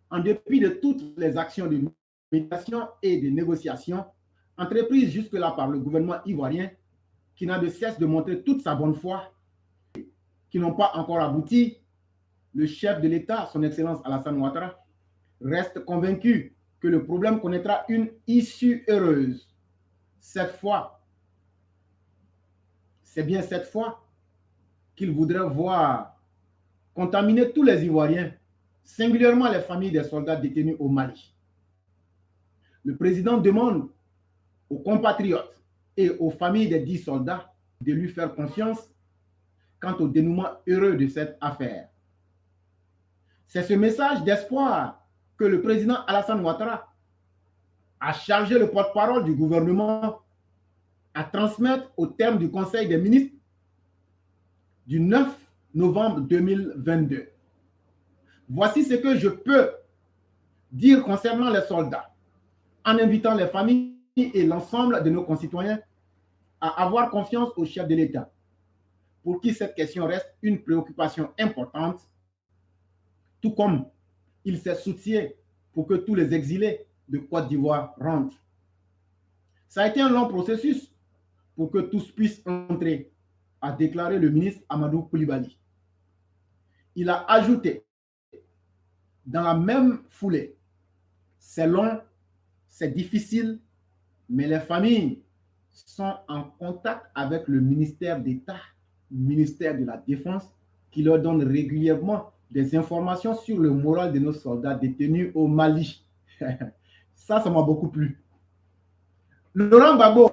Speaker 2: En dépit de toutes les actions de médiation et de négociation entreprises jusque-là par le gouvernement ivoirien, qui n'a de cesse de montrer toute sa bonne foi, qui n'ont pas encore abouti, le chef de l'État, son Excellence Alassane Ouattara, reste convaincu que le problème connaîtra une issue heureuse. Cette fois, c'est bien cette fois qu'il voudrait voir contaminer tous les Ivoiriens, singulièrement les familles des soldats détenus au Mali. Le président demande aux compatriotes et aux familles des 10 soldats de lui faire confiance quant au dénouement heureux de cette affaire. C'est ce message d'espoir que le président Alassane Ouattara a chargé le porte-parole du gouvernement à transmettre au terme du Conseil des ministres du 9 novembre 2022. Voici ce que je peux dire concernant les soldats, en invitant les familles et l'ensemble de nos concitoyens à avoir confiance au chef de l'État. pour qui cette question reste une préoccupation importante, tout comme il s'est soucié pour que tous les exilés de Côte d'Ivoire rentrent. Ça a été un long processus pour que tous puissent entrer, a déclaré le ministre Amadou Koulibaly. Il a ajouté dans la même foulée, c'est long, c'est difficile, mais les familles sont en contact avec le ministère d'État, le ministère de la Défense, qui leur donne régulièrement des informations sur le moral de nos soldats détenus au Mali. Ça m'a beaucoup plu. Laurent Gbagbo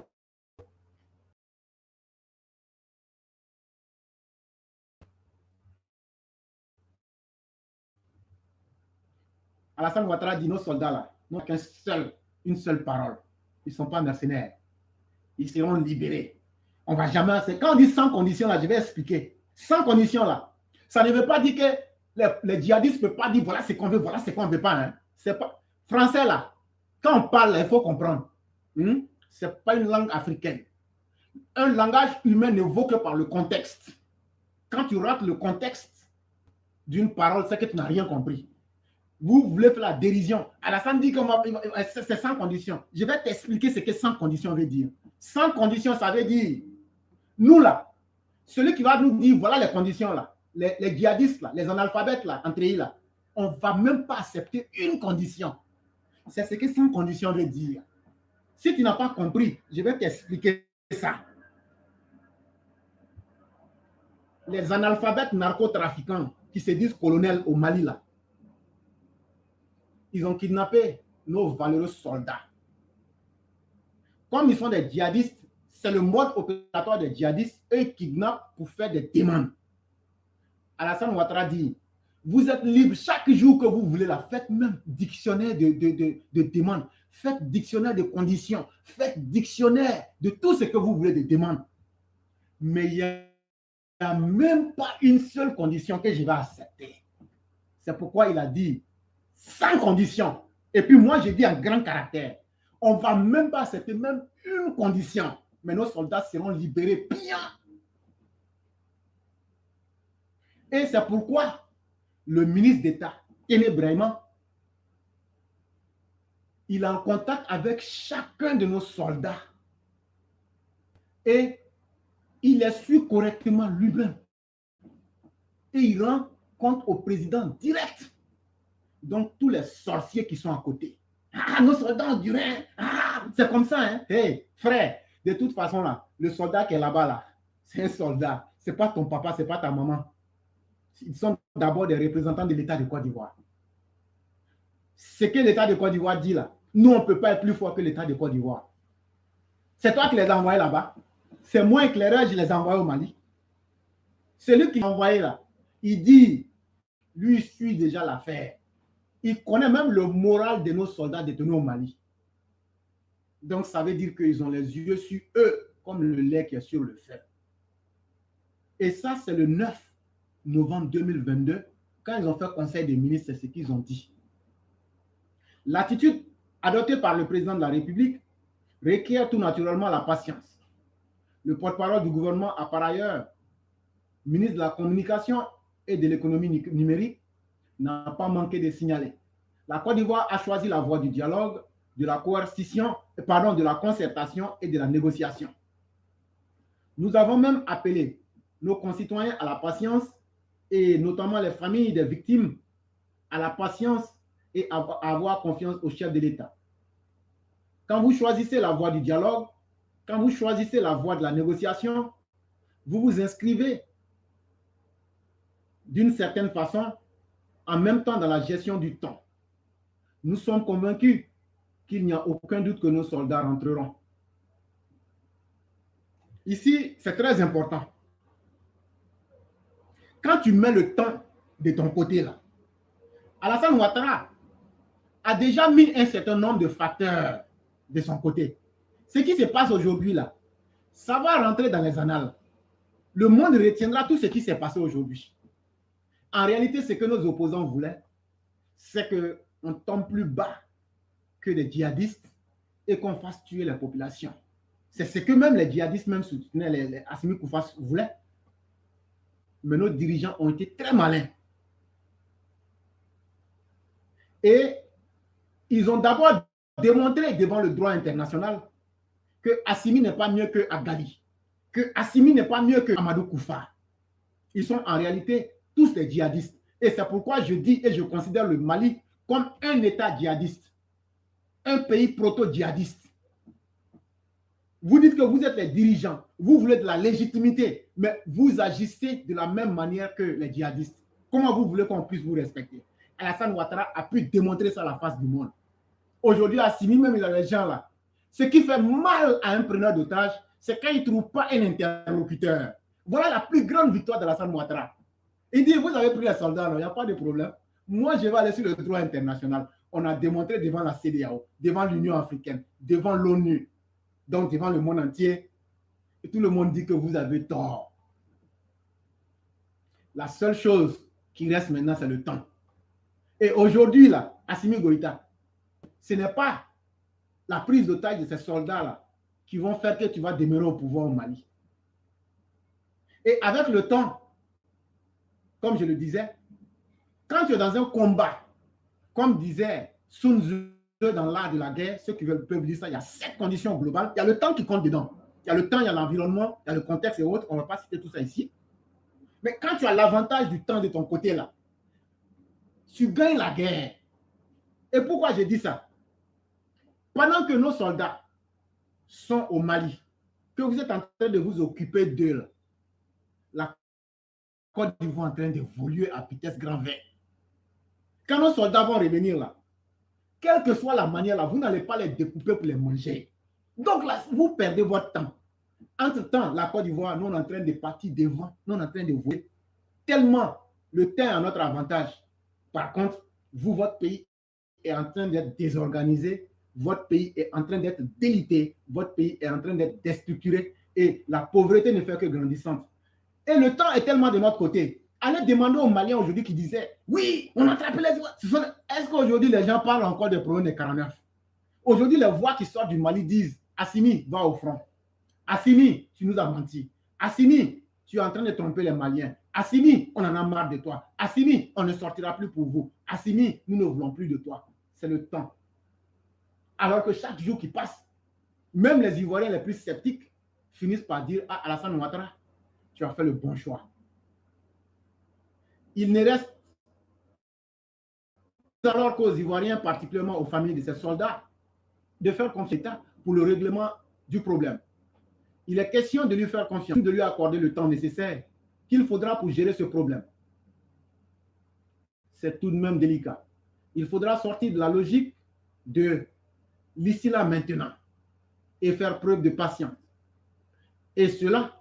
Speaker 2: Alassane Ouattara dit nos soldats là n'ont une seule parole. Ils ne sont pas mercenaires. Ils seront libérés. On va jamais. Quand on dit sans condition là, je vais expliquer. Sans condition là, ça ne veut pas dire que les djihadistes ne peuvent pas dire voilà ce qu'on veut, voilà ce qu'on ne veut pas. Hein. C'est pas français là. Quand on parle, il faut comprendre. Ce n'est pas une langue africaine. Un langage humain ne vaut que par le contexte. Quand tu rates le contexte d'une parole, c'est que tu n'as rien compris. Vous voulez faire la dérision. Alassane dit que c'est sans condition. Je vais t'expliquer ce que sans condition veut dire. Sans condition, ça veut dire, nous là, celui qui va nous dire, voilà les conditions là, les djihadistes là, les analphabètes là, entre eux là, on ne va même pas accepter une condition. C'est ce que sans condition veut dire. Si tu n'as pas compris, je vais t'expliquer ça. Les analphabètes narcotrafiquants qui se disent colonels au Mali là, ils ont kidnappé nos valeureux soldats. Comme ils sont des djihadistes, c'est le mode opératoire des djihadistes, eux ils kidnappent pour faire des demandes. Alassane Ouattara dit, vous êtes libre chaque jour que vous voulez là, faites même dictionnaire de demandes, faites dictionnaire de conditions, faites dictionnaire de tout ce que vous voulez de demandes. Mais il n'y a même pas une seule condition que je vais accepter. C'est pourquoi il a dit, sans condition. Et puis moi, je dis en grand caractère, on ne va même pas accepter même une condition. Mais nos soldats seront libérés bien. Et c'est pourquoi le ministre d'État, Kéné Brahima, il est en contact avec chacun de nos soldats. Et il les suit correctement lui-même. Et il rend compte au président direct. Donc, tous les sorciers qui sont à côté. Ah, nos soldats ont duré. Ah, c'est comme ça, hein. Hey, frère, de toute façon, là, le soldat qui est là-bas, là, c'est un soldat. Ce n'est pas ton papa, ce n'est pas ta maman. Ils sont d'abord des représentants de l'État de Côte d'Ivoire. Ce que l'État de Côte d'Ivoire dit, là, nous, on ne peut pas être plus fort que l'État de Côte d'Ivoire. C'est toi qui les as envoyés là-bas. C'est moi, éclaireur, je les ai envoyés au Mali. Celui qui l'a envoyé là, il dit, lui, il suit déjà l'affaire. Il connaît même le moral de nos soldats détenus au Mali. Donc, ça veut dire qu'ils ont les yeux sur eux, comme le lait qui est sur le fer. Et ça, c'est le 9 novembre 2022, quand ils ont fait conseil des ministres, c'est ce qu'ils ont dit. L'attitude adoptée par le président de la République requiert tout naturellement la patience. Le porte-parole du gouvernement a par ailleurs, ministre de la Communication et de l'économie numérique, n'a pas manqué de signaler. La Côte d'Ivoire a choisi la voie du dialogue, de la coercition, de la concertation et de la négociation. Nous avons même appelé nos concitoyens à la patience et notamment les familles des victimes à la patience et à avoir confiance au chef de l'État. Quand vous choisissez la voie du dialogue, quand vous choisissez la voie de la négociation, vous vous inscrivez d'une certaine façon en même temps dans la gestion du temps. Nous sommes convaincus qu'il n'y a aucun doute que nos soldats rentreront. Ici, c'est très important. Quand tu mets le temps de ton côté là, Alassane Ouattara a déjà mis un certain nombre de facteurs de son côté. Ce qui se passe aujourd'hui là, ça va rentrer dans les annales. Le monde retiendra tout ce qui s'est passé aujourd'hui. En réalité, ce que nos opposants voulaient, c'est qu'on tombe plus bas que les djihadistes et qu'on fasse tuer la population. C'est ce que même les djihadistes même soutenaient, les Assimi Koufas voulaient. Mais nos dirigeants ont été très malins. Et ils ont d'abord démontré devant le droit international que Assimi n'est pas mieux que Agali, que Assimi n'est pas mieux que Amadou Koufa. Ils sont en réalité tous des djihadistes. Et c'est pourquoi je dis et je considère le Mali comme un État djihadiste, un pays proto-djihadiste. Vous dites que vous êtes les dirigeants, vous voulez de la légitimité, mais vous agissez de la même manière que les djihadistes. Comment vous voulez qu'on puisse vous respecter? Alassane Ouattara a pu démontrer ça à la face du monde. Aujourd'hui, Assimi, même il a les gens là. Ce qui fait mal à un preneur d'otage, c'est quand il ne trouve pas un interlocuteur. Voilà la plus grande victoire d'Alassane Ouattara. Il dit, vous avez pris les soldats, il n'y a pas de problème. Moi, je vais aller sur le droit international. On a démontré devant la CEDEAO, devant l'Union africaine, devant l'ONU, donc devant le monde entier. Et tout le monde dit que vous avez tort. La seule chose qui reste maintenant, c'est le temps. Et aujourd'hui, là, Assimi Goïta, ce n'est pas la prise d'otage de ces soldats-là qui vont faire que tu vas demeurer au pouvoir au Mali. Et avec le temps, comme je le disais, quand tu es dans un combat, comme disait Sun Tzu dans l'art de la guerre, ceux qui peuvent dire ça, il y a 7 conditions globales. Il y a le temps qui compte dedans. Il y a le temps, il y a l'environnement, il y a le contexte et autres. On ne va pas citer tout ça ici. Mais quand tu as l'avantage du temps de ton côté là, tu gagnes la guerre. Et pourquoi je dis ça? Pendant que nos soldats sont au Mali, que vous êtes en train de vous occuper d'eux, la Côte d'Ivoire est en train d'évoluer à vitesse grand V. Quand nos soldats vont revenir là, quelle que soit la manière là, vous n'allez pas les découper pour les manger. Donc là, vous perdez votre temps. Entre-temps, la Côte d'Ivoire, nous on est en train de partir devant, nous on est en train de voler. Tellement le temps est à notre avantage. Par contre, vous, votre pays est en train d'être désorganisé, votre pays est en train d'être délité, votre pays est en train d'être déstructuré et la pauvreté ne fait que grandissante. Et le temps est tellement de notre côté. Allez demander aux Maliens aujourd'hui qui disaient oui, on a attrapé les voix. Est-ce qu'aujourd'hui les gens parlent encore des problèmes des 49? Aujourd'hui, les voix qui sortent du Mali disent Assimi, va au front. Assimi, tu nous as menti. Assimi, tu es en train de tromper les Maliens. Assimi, on en a marre de toi. Assimi, on ne sortira plus pour vous. Assimi, nous ne voulons plus de toi. C'est le temps. Alors que chaque jour qui passe, même les Ivoiriens les plus sceptiques finissent par dire à Alassane Ouattara, tu as fait le bon choix. Il ne reste alors qu'aux Ivoiriens, particulièrement aux familles de ces soldats, de faire confiance pour le règlement du problème. Il est question de lui faire confiance, de lui accorder le temps nécessaire qu'il faudra pour gérer ce problème. C'est tout de même délicat. Il faudra sortir de la logique de l'ici là maintenant et faire preuve de patience. Et cela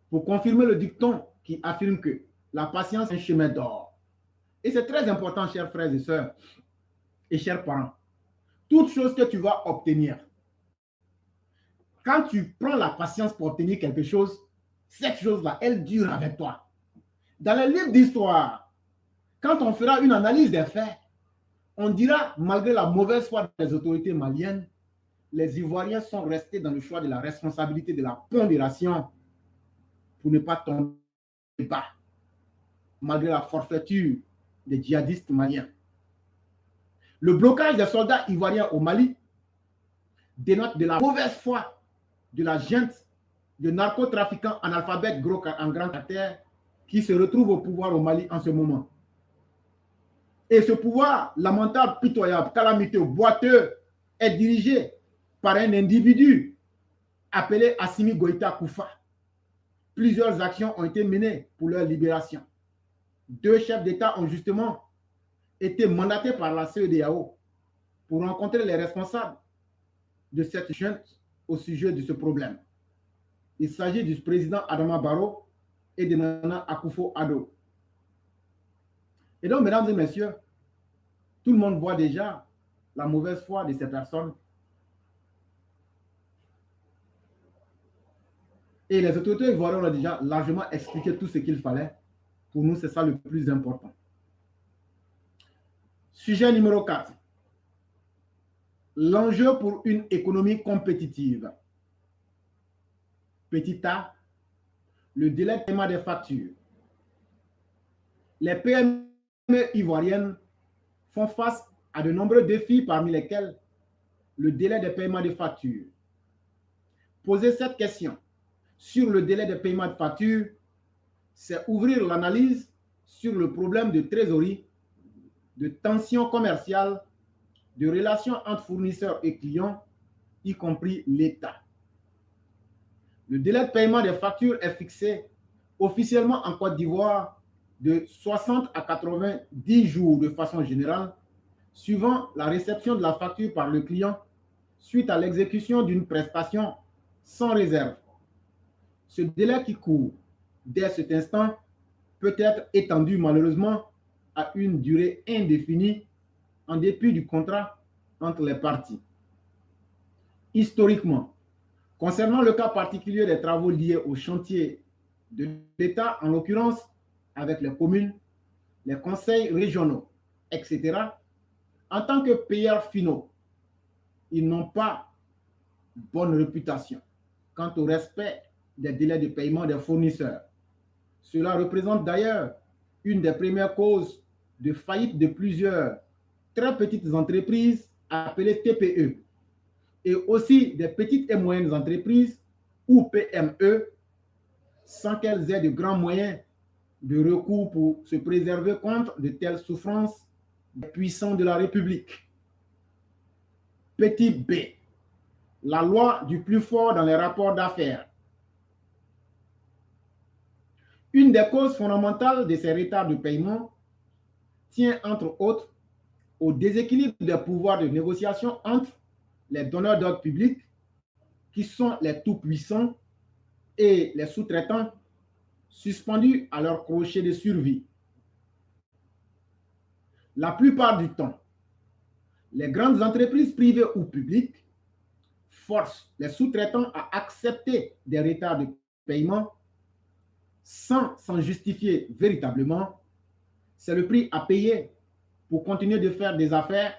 Speaker 2: pour confirmer le dicton qui affirme que la patience est un chemin d'or. Et c'est très important, chers frères et sœurs et chers parents. Toute chose que tu vas obtenir, quand tu prends la patience pour obtenir quelque chose, cette chose-là, elle dure avec toi. Dans les livres d'histoire, quand on fera une analyse des faits, on dira, malgré la mauvaise foi des autorités maliennes, les Ivoiriens sont restés dans le choix de la responsabilité de la pondération pour ne pas tomber bas, malgré la forfaiture des djihadistes maliens. Le blocage des soldats ivoiriens au Mali dénote de la mauvaise foi de la junte de narcotrafiquants analphabètes gros en grand caractère qui se retrouvent au pouvoir au Mali en ce moment. Et ce pouvoir lamentable, pitoyable, calamiteux, boiteux est dirigé par un individu appelé Assimi Goïta Koufa. Plusieurs actions ont été menées pour leur libération. 2 chefs d'État ont justement été mandatés par la CEDEAO pour rencontrer les responsables de cette junte au sujet de ce problème. Il s'agit du président Adama Barrow et de Nana Akufo-Addo. Et donc, mesdames et messieurs, tout le monde voit déjà la mauvaise foi de ces personnes. Et les autorités ivoiriennes ont déjà largement expliqué tout ce qu'il fallait. Pour nous, c'est ça le plus important. Sujet numéro 4. L'enjeu pour une économie compétitive. Petit A, le délai de paiement des factures. Les PME ivoiriennes font face à de nombreux défis, parmi lesquels le délai de paiement des factures. Poser cette question sur le délai de paiement de factures, c'est ouvrir l'analyse sur le problème de trésorerie, de tensions commerciales, de relations entre fournisseurs et clients, y compris l'État. Le délai de paiement des factures est fixé officiellement en Côte d'Ivoire de 60 à 90 jours de façon générale, suivant la réception de la facture par le client suite à l'exécution d'une prestation sans réserve. Ce délai qui court dès cet instant peut être étendu malheureusement à une durée indéfinie en dépit du contrat entre les parties. Historiquement, concernant le cas particulier des travaux liés au chantier de l'État, en l'occurrence avec les communes, les conseils régionaux, etc., en tant que payeurs finaux, ils n'ont pas bonne réputation quant au respect des délais de paiement des fournisseurs. Cela représente d'ailleurs une des premières causes de faillite de plusieurs très petites entreprises appelées TPE et aussi des petites et moyennes entreprises ou PME sans qu'elles aient de grands moyens de recours pour se préserver contre de telles souffrances des puissants de la République. Petit b, la loi du plus fort dans les rapports d'affaires. Une des causes fondamentales de ces retards de paiement tient entre autres au déséquilibre des pouvoirs de négociation entre les donneurs d'ordre publics, qui sont les tout-puissants, et les sous-traitants suspendus à leur crochet de survie. La plupart du temps, les grandes entreprises privées ou publiques forcent les sous-traitants à accepter des retards de paiement sans s'en justifier véritablement. C'est le prix à payer pour continuer de faire des affaires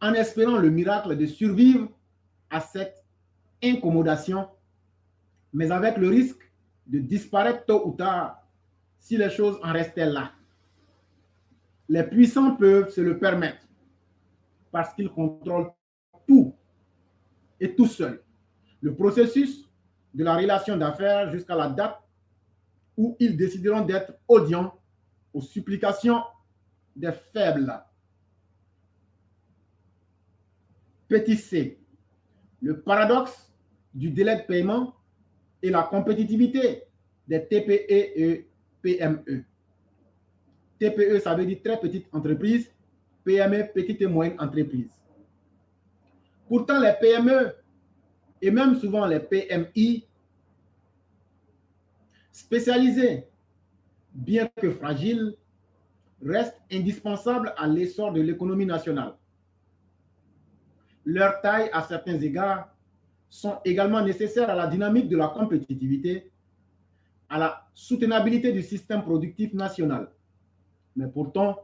Speaker 2: en espérant le miracle de survivre à cette incommodation, mais avec le risque de disparaître tôt ou tard si les choses en restaient là. Les puissants peuvent se le permettre parce qu'ils contrôlent tout et tout seuls le processus de la relation d'affaires jusqu'à la date où ils décideront d'être audients aux supplications des faibles. Petit c, le paradoxe du délai de paiement et la compétitivité des TPE et PME. TPE, ça veut dire très petite entreprise, PME, petite et moyenne entreprise. Pourtant, les PME et même souvent les PMI, spécialisés, bien que fragiles, restent indispensables à l'essor de l'économie nationale. Leur taille, à certains égards, sont également nécessaires à la dynamique de la compétitivité, à la soutenabilité du système productif national. Mais pourtant,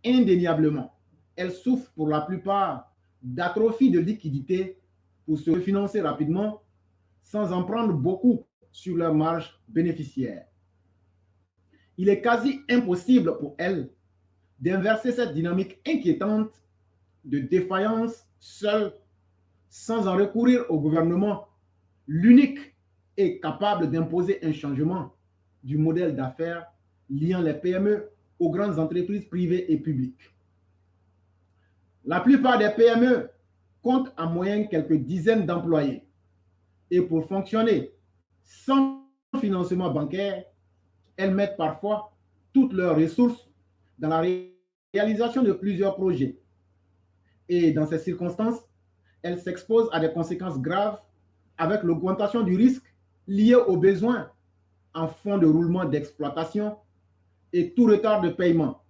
Speaker 2: indéniablement, elles souffrent pour la plupart d'atrophie de liquidité pour se refinancer rapidement sans en prendre beaucoup sur leurs marges bénéficiaires. Il est quasi impossible pour elles d'inverser cette dynamique inquiétante de défaillance seule sans en recourir au gouvernement, l'unique et capable d'imposer un changement du modèle d'affaires liant les PME aux grandes entreprises privées et publiques. La plupart des PME comptent en moyenne quelques dizaines d'employés et pour fonctionner sans financement bancaire, elles mettent parfois toutes leurs ressources dans la réalisation de plusieurs projets. Et dans ces circonstances, elles s'exposent à des conséquences graves avec l'augmentation du risque lié aux besoins en fonds de roulement d'exploitation et tout retard de paiement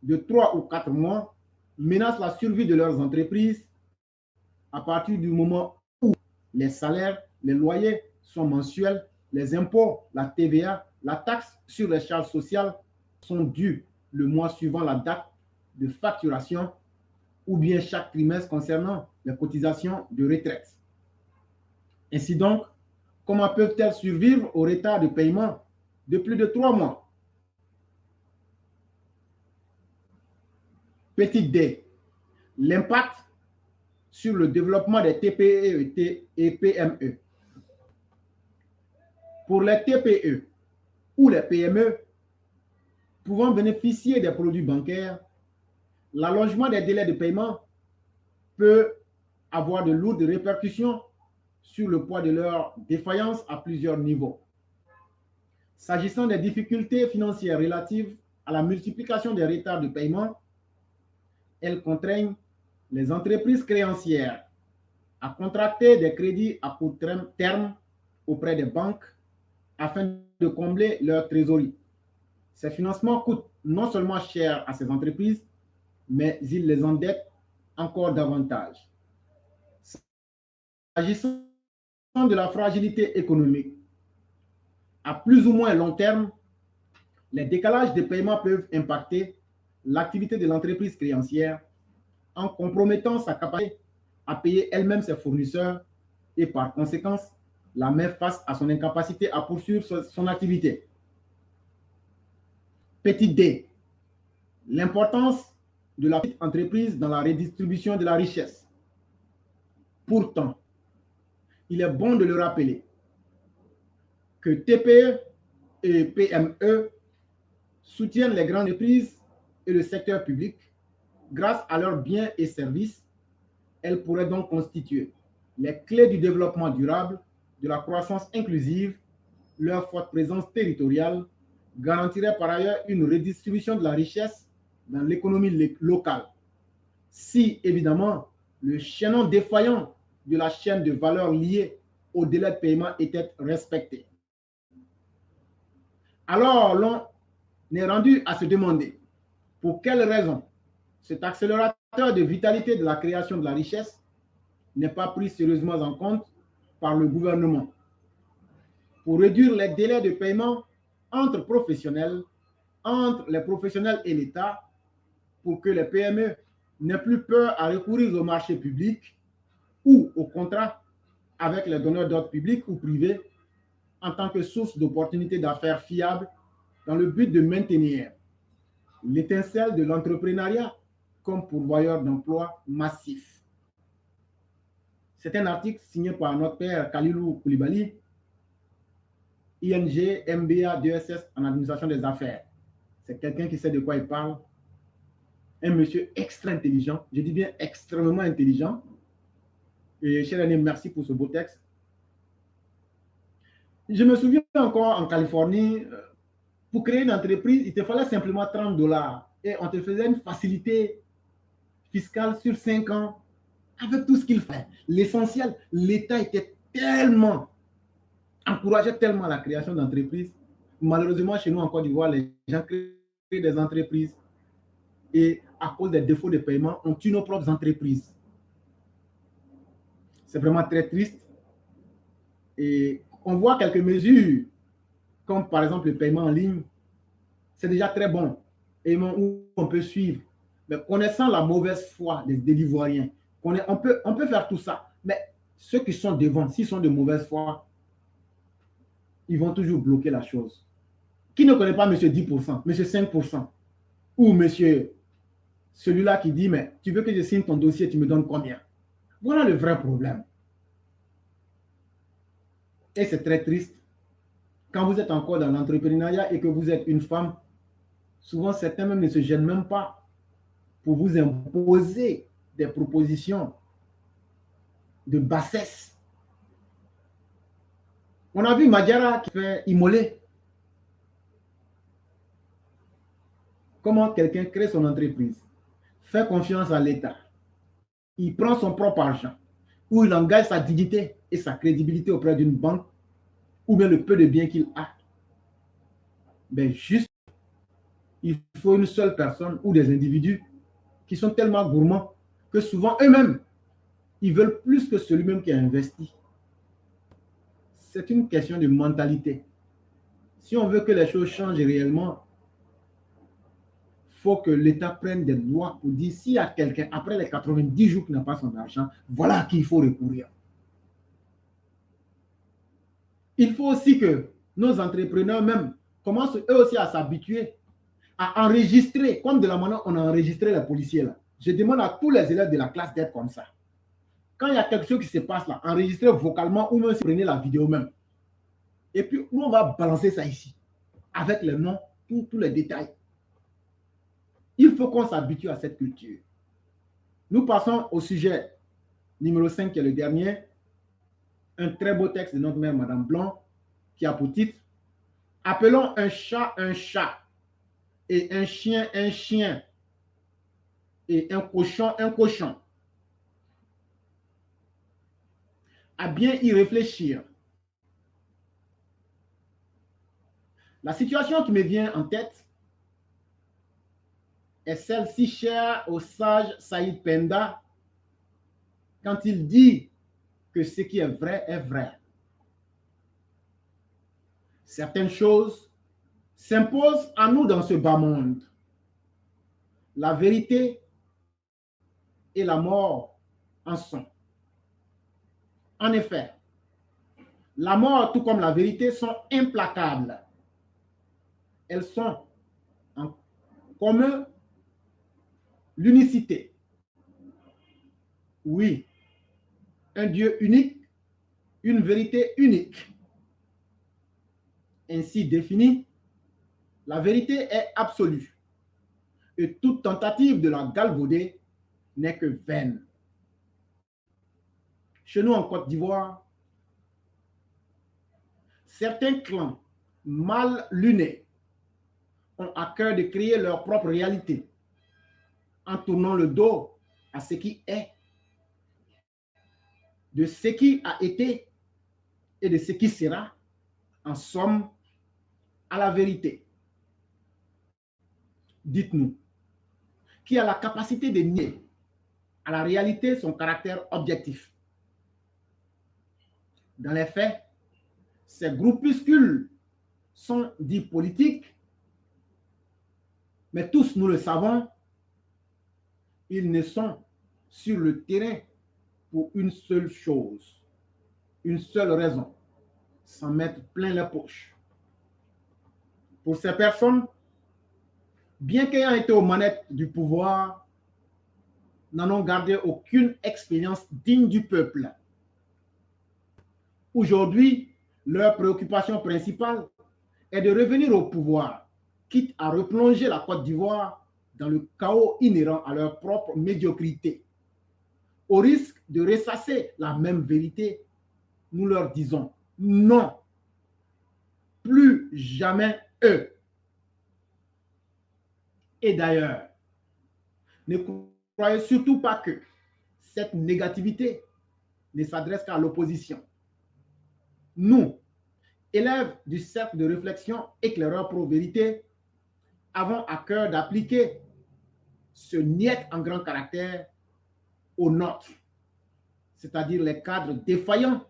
Speaker 2: de 3 ou 4 mois menace la survie de leurs entreprises à partir du moment où les salaires, les loyers sont mensuels, les impôts, la TVA, la taxe sur les charges sociales sont dus le mois suivant la date de facturation ou bien chaque trimestre concernant les cotisations de retraite. Ainsi donc, comment peuvent-elles survivre au retard de paiement de plus de 3 mois? Petit d, l'impact sur le développement des TPE et PME. Pour les TPE ou les PME pouvant bénéficier des produits bancaires, l'allongement des délais de paiement peut avoir de lourdes répercussions sur le poids de leur défaillance à plusieurs niveaux. S'agissant des difficultés financières relatives à la multiplication des retards de paiement, elles contraignent les entreprises créancières à contracter des crédits à court terme auprès des banques afin de combler leur trésorerie. Ces financements coûtent non seulement cher à ces entreprises, mais ils les endettent encore davantage. S'agissant de la fragilité économique, à plus ou moins long terme, les décalages de paiement peuvent impacter l'activité de l'entreprise créancière en compromettant sa capacité à payer elle-même ses fournisseurs et par conséquent la met face à son incapacité à poursuivre son activité. Petit d, l'importance de la petite entreprise dans la redistribution de la richesse. Pourtant, il est bon de le rappeler que TPE et PME soutiennent les grandes entreprises et le secteur public. Grâce à leurs biens et services, elles pourraient donc constituer les clés du développement durable, de la croissance inclusive. Leur forte présence territoriale garantirait par ailleurs une redistribution de la richesse dans l'économie locale. Si, évidemment, le chaînon défaillant de la chaîne de valeur liée au délai de paiement était respecté. Alors, l'on est rendu à se demander pour quelles raisons cet accélérateur de vitalité de la création de la richesse n'est pas pris sérieusement en compte par le gouvernement. Pour réduire les délais de paiement entre professionnels, entre les professionnels et l'État, pour que les PME n'aient plus peur à recourir au marché public ou au contrat avec les donneurs d'ordre publics ou privés en tant que source d'opportunités d'affaires fiables dans le but de maintenir l'étincelle de l'entrepreneuriat comme pourvoyeur d'emplois massifs. C'est un article signé par notre père Khalilou Koulibaly, ING, MBA, DSS en administration des affaires. C'est quelqu'un qui sait de quoi il parle. Un monsieur extra intelligent, je dis bien extrêmement intelligent. Et cher ami, merci pour ce beau texte. Je me souviens encore en Californie, pour créer une entreprise, il te fallait simplement $30 et on te faisait une facilité fiscale sur 5 ans avec tout ce qu'il fait. L'essentiel, l'État encourageait tellement la création d'entreprises. Malheureusement, chez nous en Côte d'Ivoire, les gens créent des entreprises et à cause des défauts de paiement, on tue nos propres entreprises. C'est vraiment très triste. Et on voit quelques mesures, comme par exemple le paiement en ligne. C'est déjà très bon et où on peut suivre. Mais connaissant la mauvaise foi des Ivoiriens, on peut faire tout ça. Mais ceux qui sont devant, s'ils sont de mauvaise foi, ils vont toujours bloquer la chose. Qui ne connaît pas monsieur 10%, monsieur 5%, ou monsieur celui-là qui dit, mais tu veux que je signe ton dossier, tu me donnes combien? Voilà le vrai problème. Et c'est très triste. Quand vous êtes encore dans l'entrepreneuriat et que vous êtes une femme, souvent certains même ne se gênent même pas pour vous imposer des propositions de bassesse. On a vu Madiara qui fait immoler. Comment quelqu'un crée son entreprise, fait confiance à l'État, il prend son propre argent, ou il engage sa dignité et sa crédibilité auprès d'une banque, ou bien le peu de biens qu'il a. Mais juste, il faut une seule personne ou des individus qui sont tellement gourmands que souvent eux-mêmes, ils veulent plus que celui-même qui a investi. C'est une question de mentalité. Si on veut que les choses changent réellement, il faut que l'État prenne des lois pour dire s'il y a quelqu'un, après les 90 jours qui n'a pas son argent, voilà à qui il faut recourir. Il faut aussi que nos entrepreneurs même commencent eux aussi à s'habituer à enregistrer, comme de la manière on a enregistré les policiers là. Je demande à tous les élèves de la classe d'être comme ça. Quand il y a quelque chose qui se passe là, enregistrez vocalement ou même si vous prenez la vidéo même. Et puis, nous, on va balancer ça ici, avec les noms, tous les détails. Il faut qu'on s'habitue à cette culture. Nous passons au sujet numéro 5, qui est le dernier. Un très beau texte de notre mère, Madame Blanc, qui a pour titre « Appelons un chat, et un chien, et un cochon. » À bien y réfléchir. La situation qui me vient en tête est celle si chère au sage Saïd Penda quand il dit que ce qui est vrai est vrai. Certaines choses s'imposent à nous dans ce bas monde. La vérité et la mort en sont. En effet, la mort tout comme la vérité sont implacables. Elles sont en commun l'unicité. Oui, un Dieu unique, une vérité unique. Ainsi définie, la vérité est absolue. Et toute tentative de la galvauder n'est que vaine. Chez nous en Côte d'Ivoire, certains clans mal lunés ont à cœur de créer leur propre réalité en tournant le dos à ce qui est, de ce qui a été et de ce qui sera, en somme, à la vérité. Dites-nous, qui a la capacité de nier à la réalité son caractère objectif? Dans les faits, ces groupuscules sont dits politiques, mais tous nous le savons, ils ne sont sur le terrain pour une seule chose, une seule raison, s'en mettre plein les poches. Pour ces personnes, bien qu'ayant été aux manettes du pouvoir, n'en ont gardé aucune expérience digne du peuple. Aujourd'hui, leur préoccupation principale est de revenir au pouvoir, quitte à replonger la Côte d'Ivoire dans le chaos inhérent à leur propre médiocrité. Au risque de ressasser la même vérité, nous leur disons non, plus jamais eux. Et d'ailleurs, ne croyez surtout pas que cette négativité ne s'adresse qu'à l'opposition. Nous, élèves du cercle de réflexion éclaireur pro-vérité, avons à cœur d'appliquer ce niet en grand caractère aux nôtres, c'est-à-dire les cadres défaillants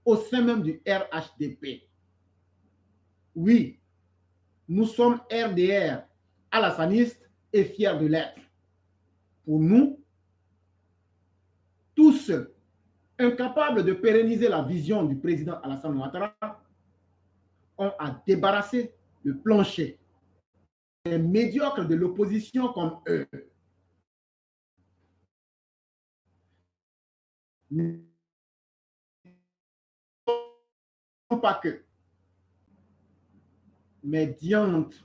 Speaker 2: au sein même du RHDP. Oui, nous sommes RDR, alassanistes et fiers de l'être. Pour nous, tous ceux incapables de pérenniser la vision du président Alassane Ouattara ont à débarrasser le plancher des médiocres de l'opposition comme eux. Non pas que, mais diantre.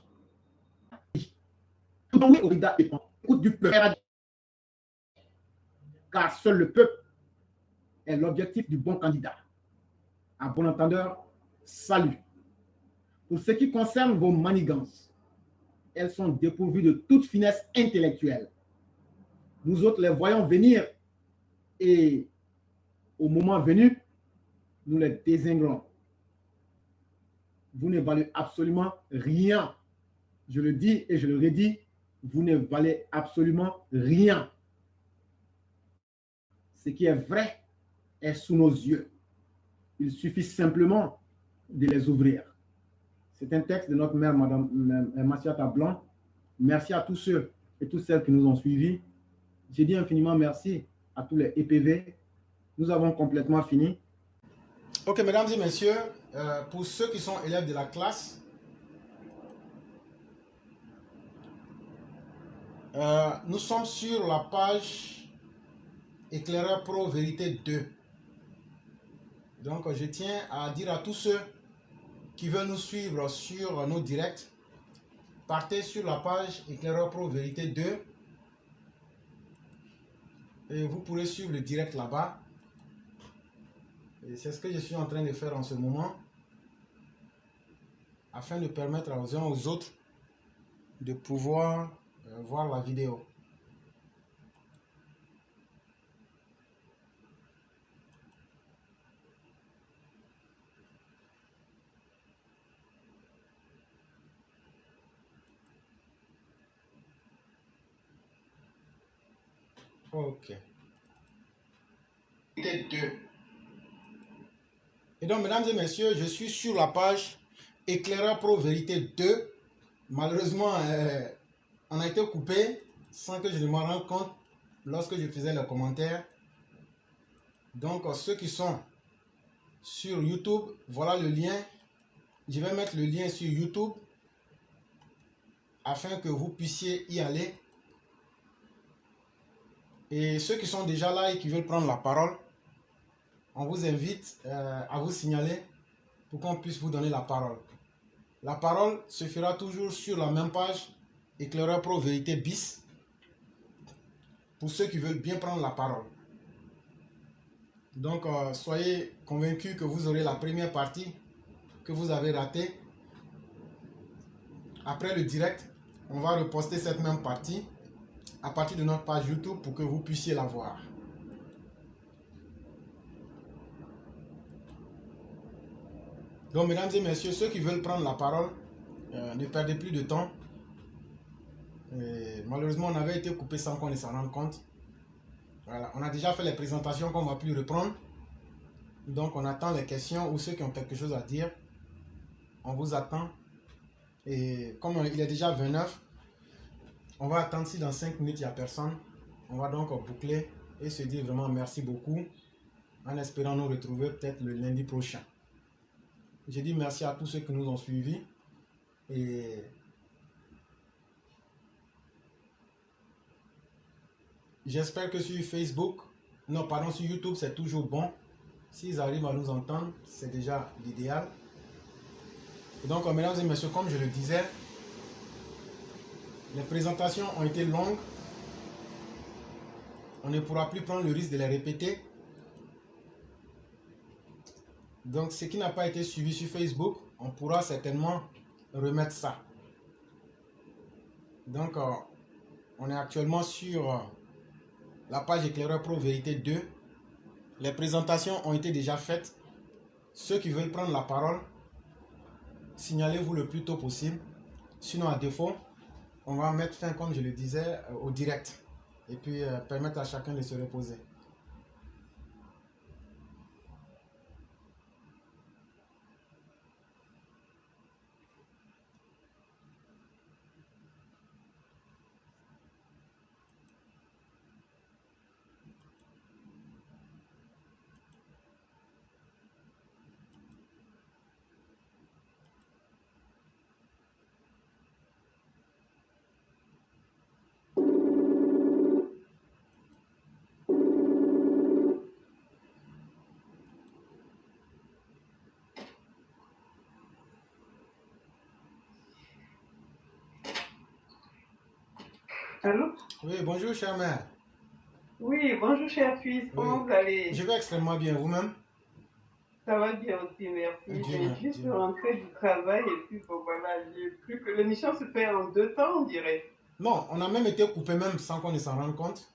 Speaker 2: Tout oui au écoute du peuple. Car seul le peuple est l'objectif du bon candidat. À bon entendeur, salut. Pour ce qui concerne vos manigances, elles sont dépourvues de toute finesse intellectuelle. Nous autres les voyons venir et au moment venu, nous les désinguerons. Vous ne valez absolument rien. Je le dis et je le redis, vous ne valez absolument rien. Ce qui est vrai est sous nos yeux. Il suffit simplement de les ouvrir. C'est un texte de notre mère, Madame Massiata Blanc. Merci à tous ceux et toutes celles qui nous ont suivis. J'ai dit infiniment merci à tous les EPV. Nous avons complètement fini. Ok, mesdames et messieurs, pour ceux qui sont élèves de la classe,
Speaker 3: Nous sommes sur la page Éclaireur Pro Vérité 2. Donc, je tiens à dire à tous ceux qui veulent nous suivre sur nos directs, partez sur la page Éclaireur Pro Vérité 2 et vous pourrez suivre le direct là-bas. Et c'est ce que je suis en train de faire en ce moment afin de permettre aux uns aux autres de pouvoir voir la vidéo. Ok. Et donc, mesdames et messieurs, je suis sur la page Éclaireur Pro Vérité 2. Malheureusement, on a été coupé sans que je ne m'en rende compte lorsque je faisais le commentaire. Donc, ceux qui sont sur YouTube, voilà le lien. Je vais mettre le lien sur YouTube afin que vous puissiez y aller. Et ceux qui sont déjà là et qui veulent prendre la parole, on vous invite à vous signaler pour qu'on puisse vous donner la parole. La parole se fera toujours sur la même page Éclaireur Pro Vérité bis pour ceux qui veulent bien prendre la parole. Donc, soyez convaincus que vous aurez la première partie que vous avez ratée. Après le direct, on va reposter cette même partie à partir de notre page YouTube pour que vous puissiez la voir. Donc, mesdames et messieurs, ceux qui veulent prendre la parole, ne perdez plus de temps. Malheureusement, on avait été coupé sans qu'on ne s'en rende compte. Voilà, on a déjà fait les présentations qu'on ne va plus reprendre. Donc, on attend les questions ou ceux qui ont quelque chose à dire. On vous attend. Et comme il est déjà 29, on va attendre si dans 5 minutes, il n'y a personne. On va donc boucler et se dire vraiment merci beaucoup en espérant nous retrouver peut-être le lundi prochain. Je dis merci à tous ceux qui nous ont suivis. Et j'espère que sur Facebook, non pardon, sur YouTube, c'est toujours bon. S'ils arrivent à nous entendre, c'est déjà l'idéal. Et donc, mesdames et messieurs, comme je le disais, les présentations ont été longues. On ne pourra plus prendre le risque de les répéter. Donc, ce qui n'a pas été suivi sur Facebook, on pourra certainement remettre ça. Donc, on est actuellement sur la page Éclaireur Pro Vérité 2. Les présentations ont été déjà faites. Ceux qui veulent prendre la parole, signalez-vous le plus tôt possible. Sinon, à défaut, on va mettre fin, comme je le disais, au direct. Et puis, permettre à chacun de se reposer.
Speaker 4: Allô?
Speaker 3: Oui, bonjour, chère mère.
Speaker 4: Oui, bonjour cher fils, comment vous allez?
Speaker 3: Je vais extrêmement bien, vous-même?
Speaker 4: Ça va bien aussi, merci.
Speaker 3: Dieu
Speaker 4: J'ai
Speaker 3: merci,
Speaker 4: juste
Speaker 3: Dieu merci.
Speaker 4: rentré du travail et puis bon voilà, j'ai plus que l'émission se fait en 2 temps, on dirait.
Speaker 3: Non, on a même été coupé même sans qu'on ne s'en rende compte.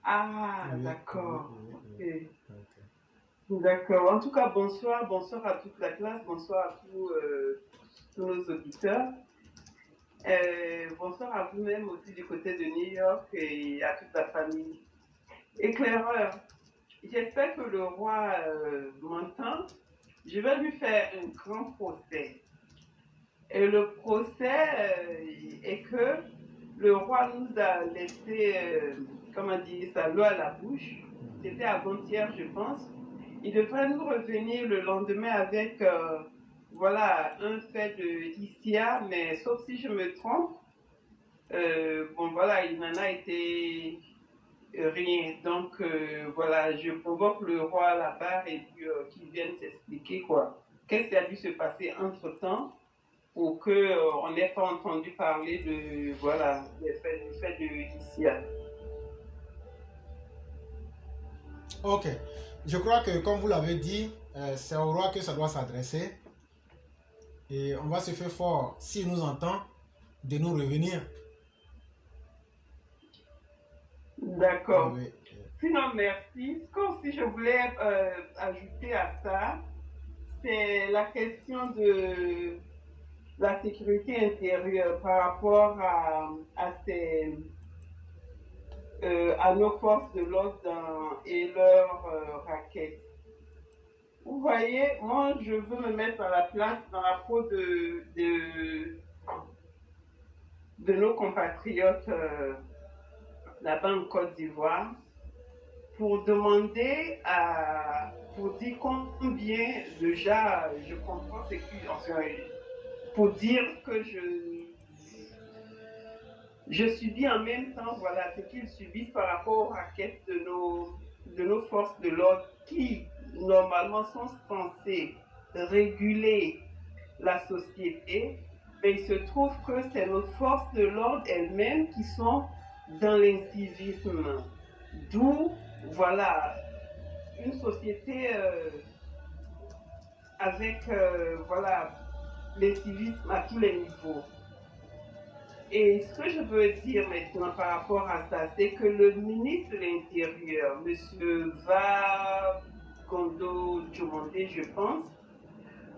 Speaker 4: Ah,
Speaker 3: Oui,
Speaker 4: d'accord.
Speaker 3: oui,
Speaker 4: Ok.
Speaker 3: oui. Ok.
Speaker 4: D'accord. En tout cas, bonsoir, bonsoir à toute la classe, bonsoir à tous nos auditeurs. Bonsoir à vous-même aussi du côté de New York et à toute la famille. Éclaireur, j'espère que le roi m'entend. Je vais lui faire un grand procès. Et le procès est que le roi nous a laissé, comment dire ça, l'eau à la bouche. C'était avant-hier, je pense. Il devrait nous revenir le lendemain avec, voilà, un fait de ICIA, mais sauf si je me trompe. Bon, voilà. cas, il n'en a été rien. Donc, voilà, je provoque le roi à la barre et puis qu'il vienne s'expliquer, quoi. Qu'est-ce qui a dû se passer entre-temps pour qu'on n'ait pas entendu parler de, voilà, du fait de Isia.
Speaker 3: Ok. Je crois que, comme vous l'avez dit, c'est au roi que ça doit s'adresser. Et on va se faire fort, s'il nous entend, de nous revenir.
Speaker 4: D'accord.
Speaker 3: Oui.
Speaker 4: Sinon, merci. Ce que je voulais ajouter à ça, c'est la question de la sécurité intérieure par rapport à nos forces de l'ordre et leurs raquettes. Vous voyez, moi, je veux me mettre à la place, dans la peau de nos compatriotes là-bas en Côte d'Ivoire pour demander pour dire combien déjà je comprends ce qui, enfin, pour dire que je subis en même temps, voilà, ce qu'ils subissent par rapport aux raquettes de nos forces de l'ordre qui, normalement, sont censées réguler la société, mais il se trouve que c'est nos forces de l'ordre elles-mêmes qui sont dans l'incivisme. D'où, voilà, une société avec, voilà, l'incivisme à tous les niveaux. Et ce que je veux dire maintenant par rapport à ça, c'est que le ministre de l'Intérieur, M. Vagondo Djomande, je pense,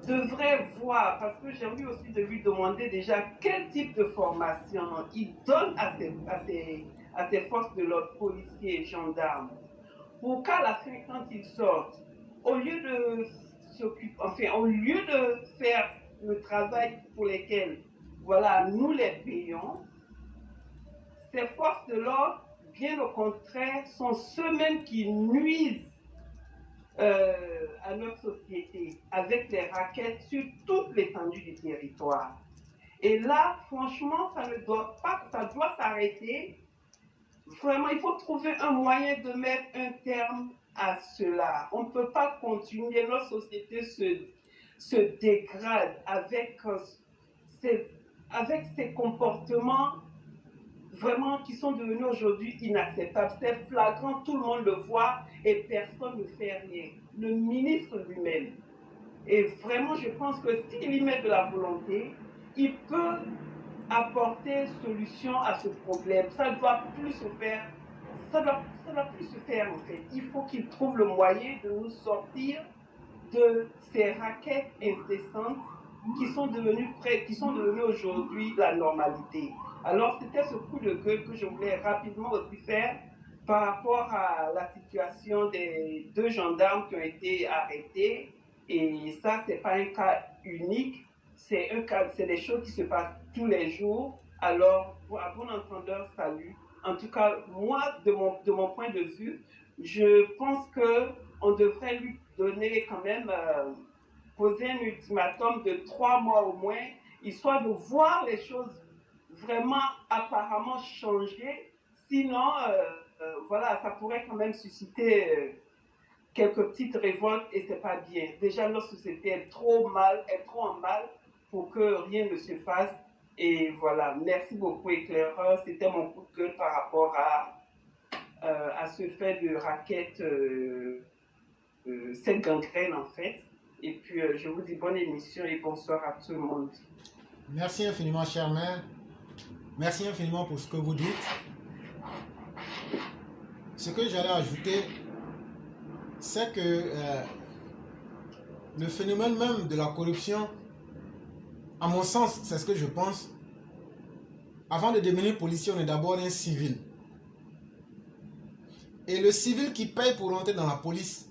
Speaker 4: devrait voir, parce que j'ai envie aussi de lui demander déjà quel type de formation il donne à ses forces de l'ordre, policiers et gendarmes, pour qu'à la fin, quand ils sortent, au lieu de s'occuper, enfin, au lieu de faire le travail pour lequel, voilà, nous les payons, ces forces de l'ordre, bien au contraire, sont ceux-mêmes qui nuisent à notre société avec les raquettes sur toute l'étendue du territoire. Et là, franchement, ça ne doit pas, ça doit s'arrêter. Vraiment, il faut trouver un moyen de mettre un terme à cela. On ne peut pas continuer, notre société se dégrade avec ces comportements vraiment qui sont devenus aujourd'hui inacceptables. C'est flagrant, tout le monde le voit et personne ne fait rien. Le ministre lui-même. Et vraiment, je pense que s'il y met de la volonté, il peut apporter solution à ce problème. Ça ne doit plus se faire. Ça doit plus se faire en fait. Il faut qu'il trouve le moyen de nous sortir de ces raquettes incessantes qui sont devenues aujourd'hui la normalité. Alors c'était ce coup de gueule que je voulais rapidement aussi faire par rapport à la situation des 2 gendarmes qui ont été arrêtés. Et ça, c'est pas un cas unique, c'est des choses qui se passent tous les jours. Alors, à bon entendeur, salut. En tout cas, moi, de mon point de vue, je pense qu'on devrait lui donner quand même, poser un ultimatum de 3 mois au moins, histoire de voir les choses vraiment apparemment changer. Sinon, voilà, ça pourrait quand même susciter quelques petites révoltes et c'est pas bien. Déjà, notre société est trop en mal pour que rien ne se fasse. Et voilà, merci beaucoup éclaireur. C'était mon coup de gueule par rapport à ce fait de raquette, cette gangrène en fait. Et puis, je vous dis bonne émission et bonsoir à tout le monde.
Speaker 3: Merci infiniment, chère mère. Merci infiniment pour ce que vous dites. Ce que j'allais ajouter, c'est que le phénomène même de la corruption, à mon sens, c'est ce que je pense. Avant de devenir policier, on est d'abord un civil. Et le civil qui paye pour rentrer dans la police,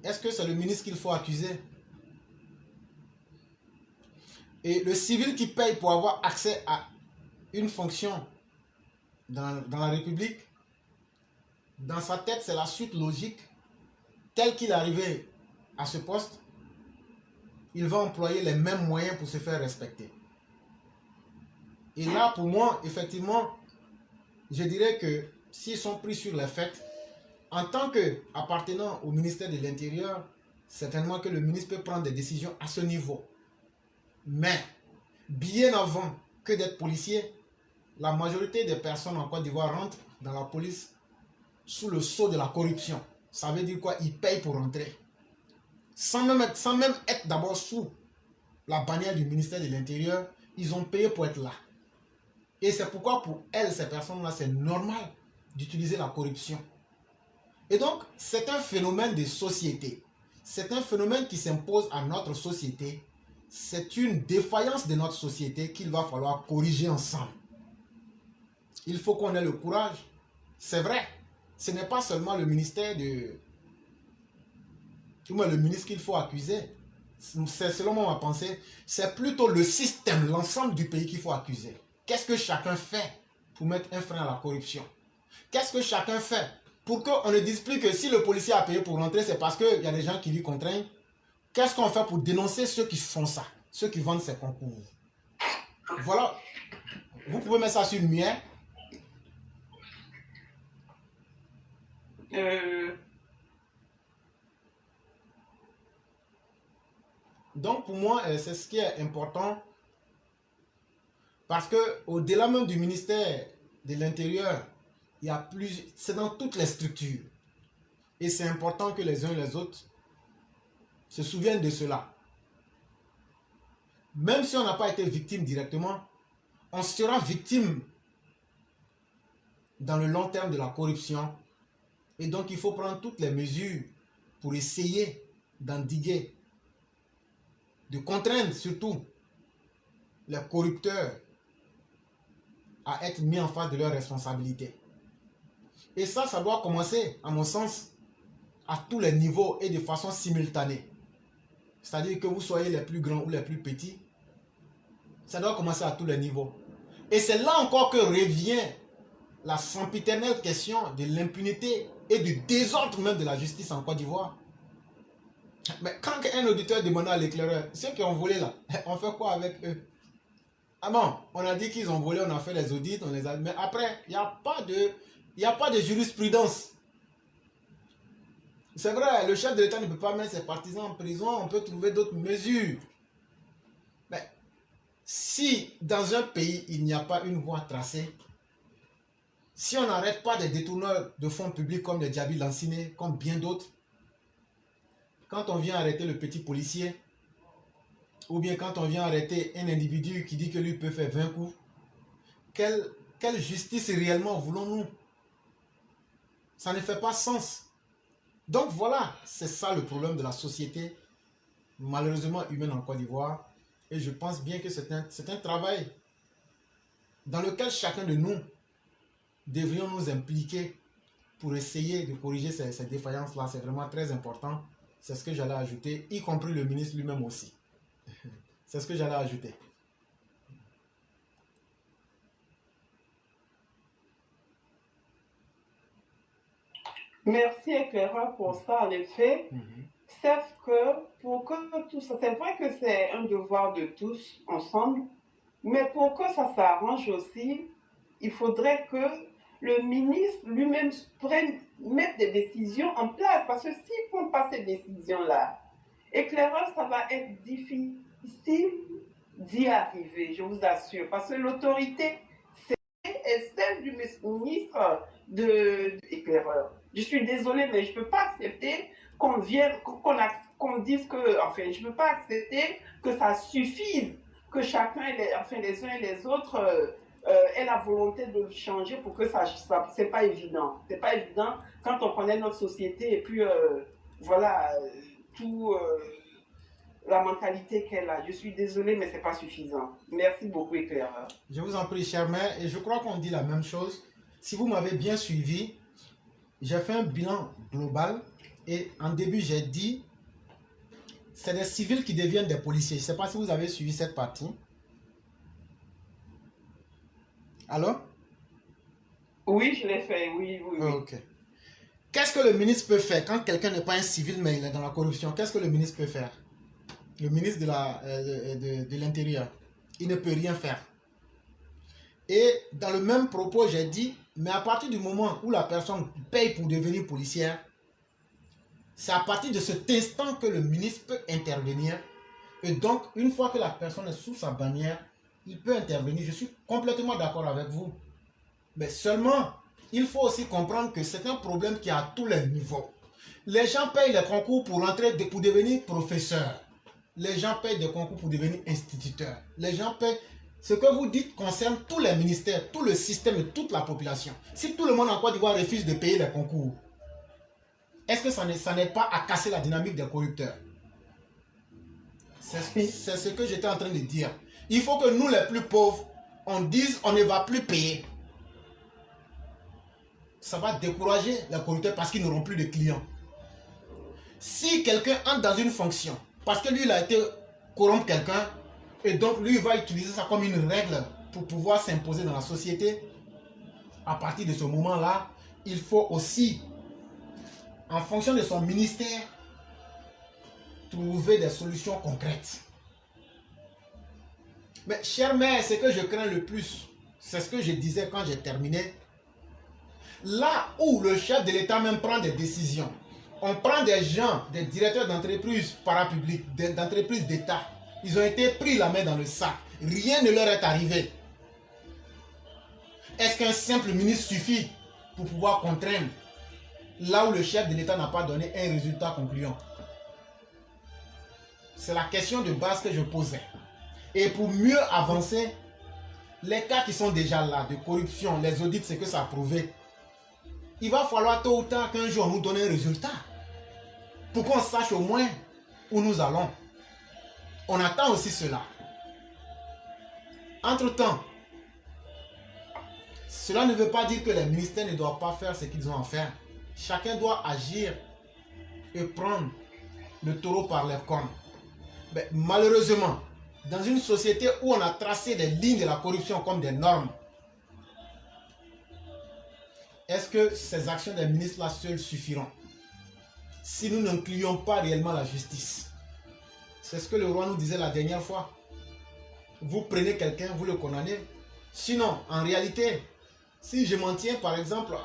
Speaker 3: est-ce que c'est le ministre qu'il faut accuser? Et le civil qui paye pour avoir accès à une fonction dans la République, dans sa tête, c'est la suite logique. Tel qu'il est arrivé à ce poste, il va employer les mêmes moyens pour se faire respecter. Et là, pour moi, effectivement, je dirais que s'ils sont pris sur les faits, en tant qu'appartenant au ministère de l'Intérieur, certainement que le ministre peut prendre des décisions à ce niveau. Mais, bien avant que d'être policier, la majorité des personnes en Côte d'Ivoire rentrent dans la police sous le sceau de la corruption. Ça veut dire quoi? Ils payent pour rentrer. Sans même être d'abord sous la bannière du ministère de l'Intérieur, ils ont payé pour être là. Et c'est pourquoi pour elles, ces personnes-là, c'est normal d'utiliser la corruption. Et donc, c'est un phénomène de société. C'est un phénomène qui s'impose à notre société. C'est une défaillance de notre société qu'il va falloir corriger ensemble. Il faut qu'on ait le courage. C'est vrai, ce n'est pas seulement le ministère le ministre qu'il faut accuser. C'est selon moi ma pensée, c'est plutôt le système, l'ensemble du pays qu'il faut accuser. Qu'est-ce que chacun fait pour mettre un frein à la corruption? Qu'est-ce que chacun fait pour qu'on ne dise plus que si le policier a payé pour rentrer, c'est parce qu'il y a des gens qui lui contraignent? Qu'est-ce qu'on fait pour dénoncer ceux qui font ça, ceux qui vendent ces concours? Voilà, vous pouvez mettre ça sur une muette. Donc pour moi, c'est ce qui est important. Parce que au-delà même du ministère de l'Intérieur, il y a plus, c'est dans toutes les structures. Et c'est important que les uns et les autres se souviennent de cela. Même si on n'a pas été victime directement, on sera victime dans le long terme de la corruption. Et donc il faut prendre toutes les mesures pour essayer d'endiguer, de contraindre surtout les corrupteurs à être mis en face de leurs responsabilités. Et ça doit commencer, à mon sens, à tous les niveaux et de façon simultanée. C'est-à-dire que vous soyez les plus grands ou les plus petits, ça doit commencer à tous les niveaux. Et c'est là encore que revient la sempiternelle question de l'impunité et du désordre même de la justice en Côte d'Ivoire. Mais quand un auditeur demandait à l'éclaireur, ceux qui ont volé là, on fait quoi avec eux? Ah bon, on a dit qu'ils ont volé, on a fait les audits, on les a... Mais après, il n'y a pas de jurisprudence. C'est vrai, le chef de l'État ne peut pas mettre ses partisans en prison, on peut trouver d'autres mesures. Mais si dans un pays, il n'y a pas une voie tracée, si on n'arrête pas des détourneurs de fonds publics comme les Djabi Lanciné, comme bien d'autres, quand on vient arrêter le petit policier, ou bien quand on vient arrêter un individu qui dit que lui peut faire 20 coups, quelle justice réellement voulons-nous? Ça ne fait pas sens. Donc voilà, c'est ça le problème de la société, malheureusement humaine en Côte d'Ivoire. Et je pense bien que c'est un travail dans lequel chacun de nous devrions nous impliquer pour essayer de corriger ces défaillances-là. C'est vraiment très important. C'est ce que j'allais ajouter, y compris le ministre lui-même aussi. C'est ce que j'allais ajouter.
Speaker 4: Merci éclaireur pour ça, en effet. Sauf que pour que tout ça, c'est vrai que c'est un devoir de tous ensemble, mais pour que ça s'arrange aussi, il faudrait que le ministre lui-même mette des décisions en place, parce que s'ils ne font pas ces décisions-là, éclaireur, ça va être difficile d'y arriver, je vous assure, parce que l'autorité, est celle du ministre de éclaireur. Je suis désolée, mais je ne peux pas accepter qu'on dise que, enfin, je ne peux pas accepter que ça suffise, que chacun, les uns et les autres, aient la volonté de changer pour que ça c'est pas évident. C'est pas évident quand on connaît notre société et puis, voilà, la mentalité qu'elle a. Je suis désolée, mais ce n'est pas suffisant. Merci beaucoup, éclaireur.
Speaker 3: Je vous en prie, chère mère, et je crois qu'on dit la même chose. Si vous m'avez bien suivi, j'ai fait un bilan global et en début, j'ai dit c'est des civils qui deviennent des policiers. Je ne sais pas si vous avez suivi cette partie. Alors?
Speaker 4: Oui, je l'ai fait, oui.
Speaker 3: Ok. Qu'est-ce que le ministre peut faire quand quelqu'un n'est pas un civil mais il est dans la corruption? Qu'est-ce que le ministre peut faire? Le ministre de l'Intérieur, il ne peut rien faire. Et dans le même propos, j'ai dit, mais à partir du moment où la personne paye pour devenir policière, c'est à partir de cet instant que le ministre peut intervenir. Et donc, une fois que la personne est sous sa bannière, il peut intervenir. Je suis complètement d'accord avec vous. Mais seulement, il faut aussi comprendre que c'est un problème qui est à tous les niveaux. Les gens payent les concours pour entrer, pour devenir professeur. Les gens payent des concours pour devenir instituteur. Les gens payent... Ce que vous dites concerne tous les ministères, tout le système et toute la population. Si tout le monde en Côte d'Ivoire refuse de payer les concours, est-ce que ça n'aide pas à casser la dynamique des corrupteurs? C'est ce que j'étais en train de dire. Il faut que nous les plus pauvres, on dise on ne va plus payer. Ça va décourager les corrupteurs parce qu'ils n'auront plus de clients. Si quelqu'un entre dans une fonction, parce que lui il a été corrompre quelqu'un, et donc lui il va utiliser ça comme une règle pour pouvoir s'imposer dans la société, à partir de ce moment-là, il faut aussi, en fonction de son ministère, trouver des solutions concrètes. Mais chère mère, ce que je crains le plus, c'est ce que je disais quand j'ai terminé. Là où le chef de l'État même prend des décisions, on prend des gens, des directeurs d'entreprises parapubliques, d'entreprises d'État, ils ont été pris la main dans le sac. Rien ne leur est arrivé. Est-ce qu'un simple ministre suffit pour pouvoir contraindre là où le chef de l'État n'a pas donné un résultat concluant? C'est la question de base que je posais. Et pour mieux avancer, les cas qui sont déjà là, de corruption, les audits, c'est que ça a prouvé. Il va falloir tôt ou tard qu'un jour on nous donne un résultat. Pour qu'on sache au moins où nous allons. On attend aussi cela. Entre-temps, cela ne veut pas dire que les ministères ne doivent pas faire ce qu'ils ont à faire. Chacun doit agir et prendre le taureau par les cornes. Mais malheureusement, dans une société où on a tracé des lignes de la corruption comme des normes, est-ce que ces actions des ministres-là seules suffiront? Si nous n'incluons pas réellement la justice. C'est ce que le roi nous disait la dernière fois. Vous prenez quelqu'un, vous le condamnez. Sinon, en réalité, si je m'en tiens par exemple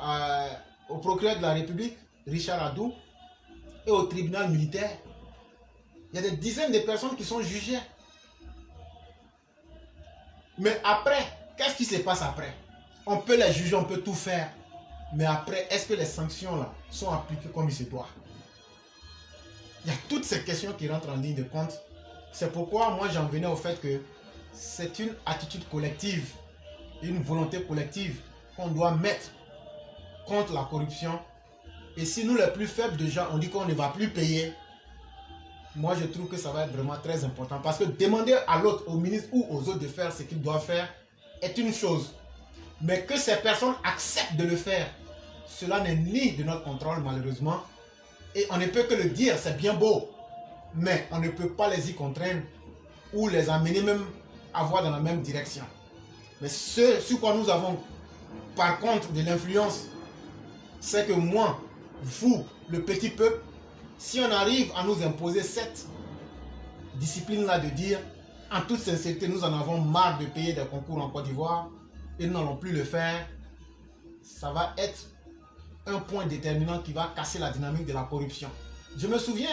Speaker 3: au procureur de la République, Richard Adou, et au tribunal militaire, il y a des dizaines de personnes qui sont jugées. Mais après, qu'est-ce qui se passe après? On peut les juger, on peut tout faire. Mais après, est-ce que les sanctions là sont appliquées comme il se doit? Il y a toutes ces questions qui rentrent en ligne de compte. C'est pourquoi moi j'en venais au fait que c'est une attitude collective, une volonté collective qu'on doit mettre contre la corruption. Et si nous les plus faibles déjà, on dit qu'on ne va plus payer, moi je trouve que ça va être vraiment très important. Parce que demander à l'autre, au ministre ou aux autres de faire ce qu'ils doivent faire est une chose. Mais que ces personnes acceptent de le faire, cela n'est ni de notre contrôle malheureusement. Et on ne peut que le dire, c'est bien beau. Mais on ne peut pas les y contraindre ou les amener même à voir dans la même direction. Mais ce sur quoi nous avons par contre de l'influence, c'est que moi, vous, le petit peuple, si on arrive à nous imposer cette discipline-là de dire, en toute sincérité, nous en avons marre de payer des concours en Côte d'Ivoire et nous n'allons plus le faire, ça va être un point déterminant qui va casser la dynamique de la corruption. Je me souviens,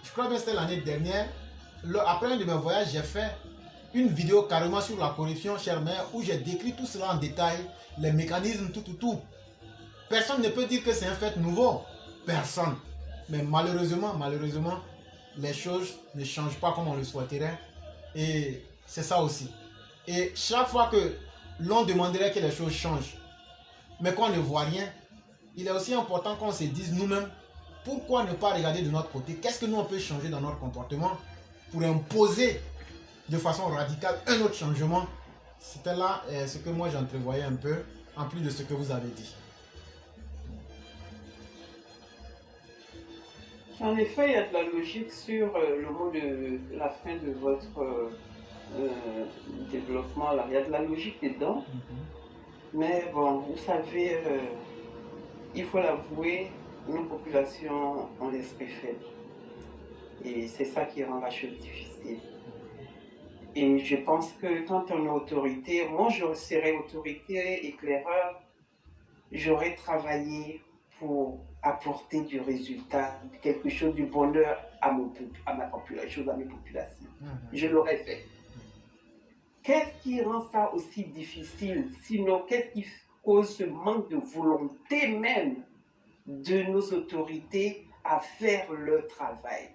Speaker 3: je crois que c'était l'année dernière, après un de mes voyages, j'ai fait une vidéo carrément sur la corruption, chère mère, où j'ai décrit tout cela en détail, les mécanismes, tout. Personne ne peut dire que c'est un fait nouveau. Personne. Mais malheureusement, les choses ne changent pas comme on le souhaiterait. Et c'est ça aussi. Et chaque fois que l'on demanderait que les choses changent, mais qu'on ne voit rien, il est aussi important qu'on se dise nous-mêmes, pourquoi ne pas regarder de notre côté? Qu'est-ce que nous on peut changer dans notre comportement pour imposer de façon radicale un autre changement? C'était là ce que moi j'entrevoyais un peu, en plus de ce que vous avez dit.
Speaker 4: En effet, il y a de la logique sur le mot de la fin de votre développement là. Il y a de la logique dedans. Mais bon, vous savez, il faut l'avouer, nos populations ont l'esprit faible. Et c'est ça qui rend la chose difficile. Et je pense que quand on est autorité, moi je serais autorité, éclaireur, j'aurais travaillé pour apporter du résultat, quelque chose du bonheur à ma population, à mes populations. Je l'aurais fait. Qu'est-ce qui rend ça aussi difficile? Sinon, qu'est-ce qui cause ce manque de volonté même de nos autorités à faire leur travail?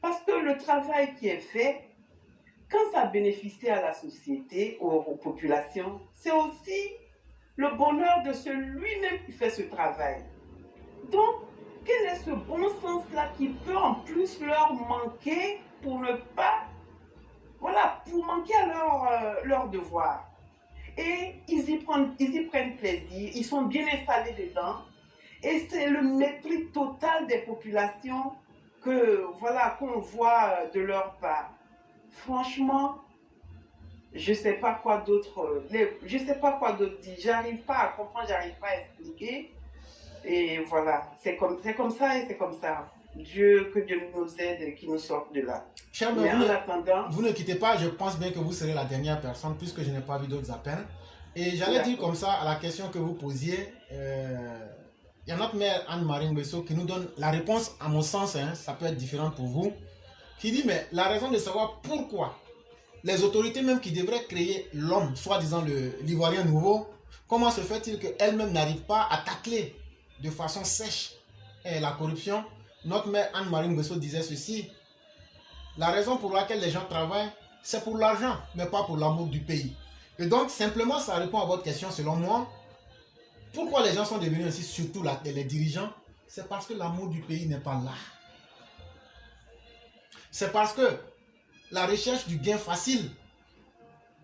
Speaker 4: Parce que le travail qui est fait, quand ça bénéficie à la société, aux populations, c'est aussi le bonheur de celui-même qui fait ce travail. Donc, quel est ce bon sens-là qui peut en plus leur manquer pour ne pas, voilà, pour manquer à leur devoir? Et ils y prennent plaisir, ils sont bien installés dedans, et c'est le mépris total des populations qu'on voit de leur part. Franchement, je sais pas quoi d'autre dire, j'arrive pas à comprendre, j'arrive pas à expliquer, et voilà, c'est comme ça et c'est comme ça. Que Dieu nous aide et qu'il nous sorte de là.
Speaker 3: Cher
Speaker 4: Mais en attendant,
Speaker 3: vous ne quittez pas, je pense bien que vous serez la dernière personne puisque je n'ai pas vu d'autres appels. Et j'allais dire comme ça à la question que vous posiez, il y a notre mère Anne-Marie Nguesso qui nous donne la réponse, à mon sens, hein, ça peut être différent pour vous, qui dit, mais la raison de savoir pourquoi les autorités même qui devraient créer l'homme, soi-disant l'Ivoirien nouveau, comment se fait-il qu'elles-mêmes n'arrivent pas à tacler de façon sèche la corruption? Notre mère Anne-Marie Nguesso disait ceci, la raison pour laquelle les gens travaillent, c'est pour l'argent, mais pas pour l'amour du pays. Et donc, simplement, ça répond à votre question, selon moi. Pourquoi les gens sont devenus ainsi, surtout les dirigeants? C'est parce que l'amour du pays n'est pas là. C'est parce que la recherche du gain facile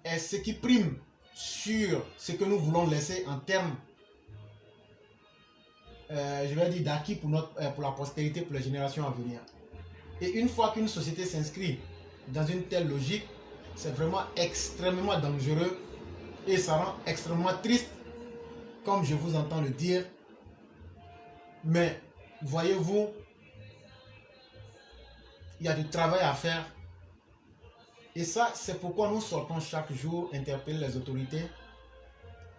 Speaker 3: est ce qui prime sur ce que nous voulons laisser en termes, je vais dire, d'acquis pour la postérité, pour les générations à venir. Et une fois qu'une société s'inscrit dans une telle logique, c'est vraiment extrêmement dangereux et ça rend extrêmement triste, comme je vous entends le dire. Mais voyez-vous, il y a du travail à faire. Et ça, c'est pourquoi nous sortons chaque jour interpeller les autorités.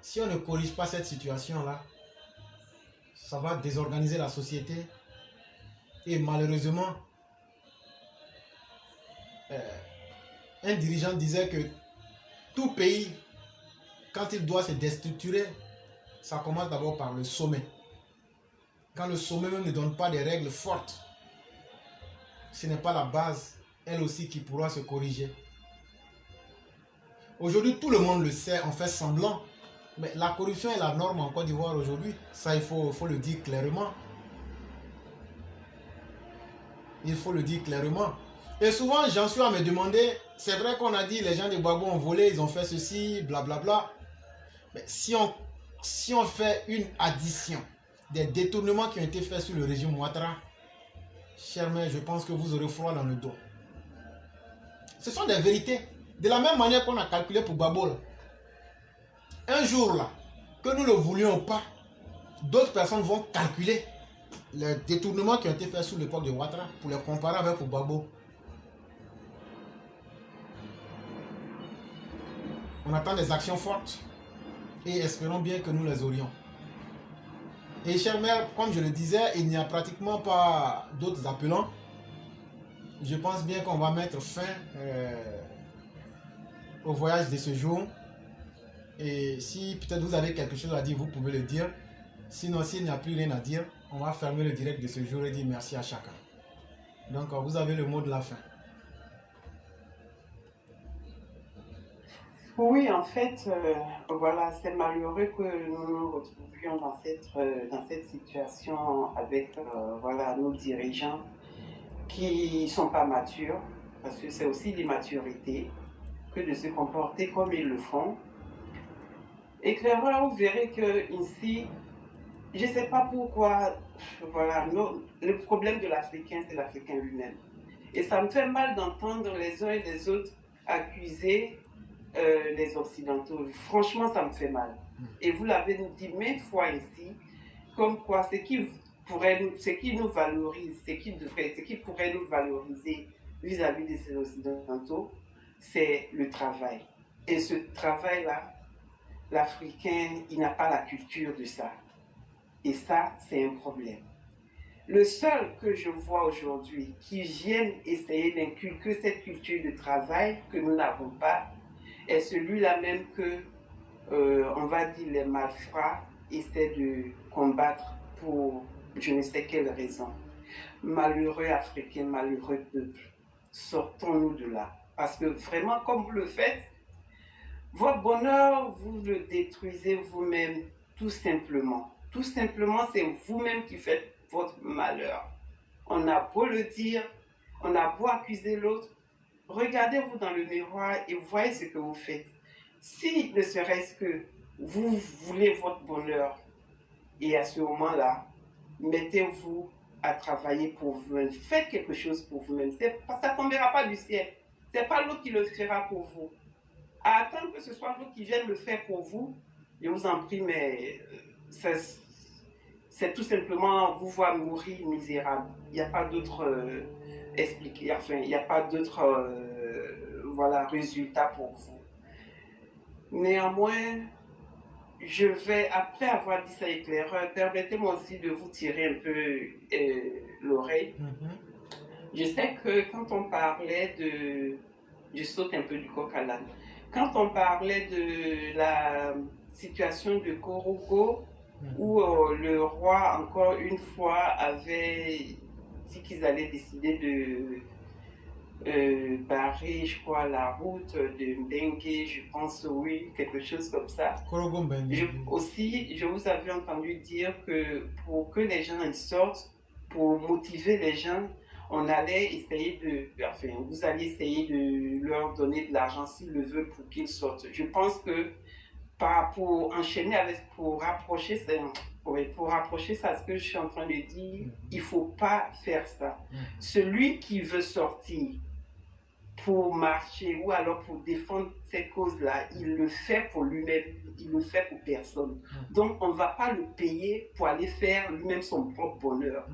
Speaker 3: Si on ne corrige pas cette situation-là, ça va désorganiser la société. Et malheureusement, un dirigeant disait que tout pays, quand il doit se déstructurer, ça commence d'abord par le sommet. Quand le sommet même ne donne pas des règles fortes, ce n'est pas la base, elle aussi, qui pourra se corriger. Aujourd'hui, tout le monde le sait, on fait semblant. Mais la corruption est la norme en Côte d'Ivoire aujourd'hui. Ça, il faut le dire clairement. Il faut le dire clairement. Et souvent, j'en suis à me demander, c'est vrai qu'on a dit les gens de Gbagbo ont volé, ils ont fait ceci, blablabla. Mais si on fait une addition des détournements qui ont été faits sur le régime Ouattara, chers mères, je pense que vous aurez froid dans le dos. Ce sont des vérités. De la même manière qu'on a calculé pour Gbagbo, là. Un jour, là, que nous le voulions ou pas, d'autres personnes vont calculer les détournements qui ont été faits sous l'époque de Ouattara pour les comparer avec Gbagbo. On attend des actions fortes et espérons bien que nous les aurions. Et chers mères, comme je le disais, il n'y a pratiquement pas d'autres appelants. Je pense bien qu'on va mettre fin au voyage de ce jour. Et si peut-être vous avez quelque chose à dire, vous pouvez le dire. Sinon, s'il n'y a plus rien à dire, on va fermer le direct de ce jour et dire merci à chacun. Donc, vous avez le mot de la fin.
Speaker 4: Oui, en fait, voilà, c'est malheureux que nous nous retrouvions dans cette situation avec voilà, nos dirigeants qui ne sont pas matures, parce que c'est aussi l'immaturité que de se comporter comme ils le font. Éclaireur, vous verrez que ici, je ne sais pas pourquoi, voilà, le problème de l'Africain, c'est l'Africain lui-même. Et ça me fait mal d'entendre les uns et les autres accuser les Occidentaux. Franchement, ça me fait mal. Et vous l'avez dit maintes fois ici, comme quoi ce qui nous valorise, ce qui pourrait nous valoriser vis-à-vis de ces Occidentaux, c'est le travail. Et ce travail-là, l'Africain, il n'a pas la culture de ça. Et ça, c'est un problème. Le seul que je vois aujourd'hui qui vienne essayer d'inculquer cette culture de travail que nous n'avons pas est celui-là même que, on va dire, les malfrats essaient de combattre pour je ne sais quelle raison. Malheureux Africains, malheureux peuple, sortons-nous de là. Parce que vraiment, comme vous le faites, votre bonheur, vous le détruisez vous-même, tout simplement. Tout simplement, c'est vous-même qui faites votre malheur. On a beau le dire, on a beau accuser l'autre, regardez-vous dans le miroir et voyez ce que vous faites. Si ne serait-ce que vous voulez votre bonheur, et à ce moment-là, mettez-vous à travailler pour vous-même. Faites quelque chose pour vous-même. Ça ne tombera pas du ciel. Ce n'est pas l'autre qui le fera pour vous. À attendre que ce soit l'autre qui vienne le faire pour vous, je vous en prie, mais c'est tout simplement vous voir mourir misérable. Il n'y a pas d'autre enfin, il n'y a pas d'autre voilà, résultat pour vous. Néanmoins, je vais, après avoir dit ça éclaireur, permettez-moi aussi de vous tirer un peu l'oreille. Je sais que quand on parlait de... Je saute un peu du coq à l'âne. Quand on parlait de la situation de Korogo, où le roi, encore une fois, avait dit qu'ils allaient décider de barrer, je crois, la route de Mbengue, je pense, oui, quelque chose comme ça. Je vous avais entendu dire que pour que les gens en sortent, pour motiver les gens, on allait essayer vous allez essayer de leur donner de l'argent s'ils le veulent pour qu'ils sortent. Je pense que pour enchaîner avec, pour rapprocher ça à ce que je suis en train de dire, il ne faut pas faire ça. Celui qui veut sortir pour marcher ou alors pour défendre ces causes-là, il le fait pour lui-même, il le fait pour personne. Donc on ne va pas le payer pour aller faire lui-même son propre bonheur.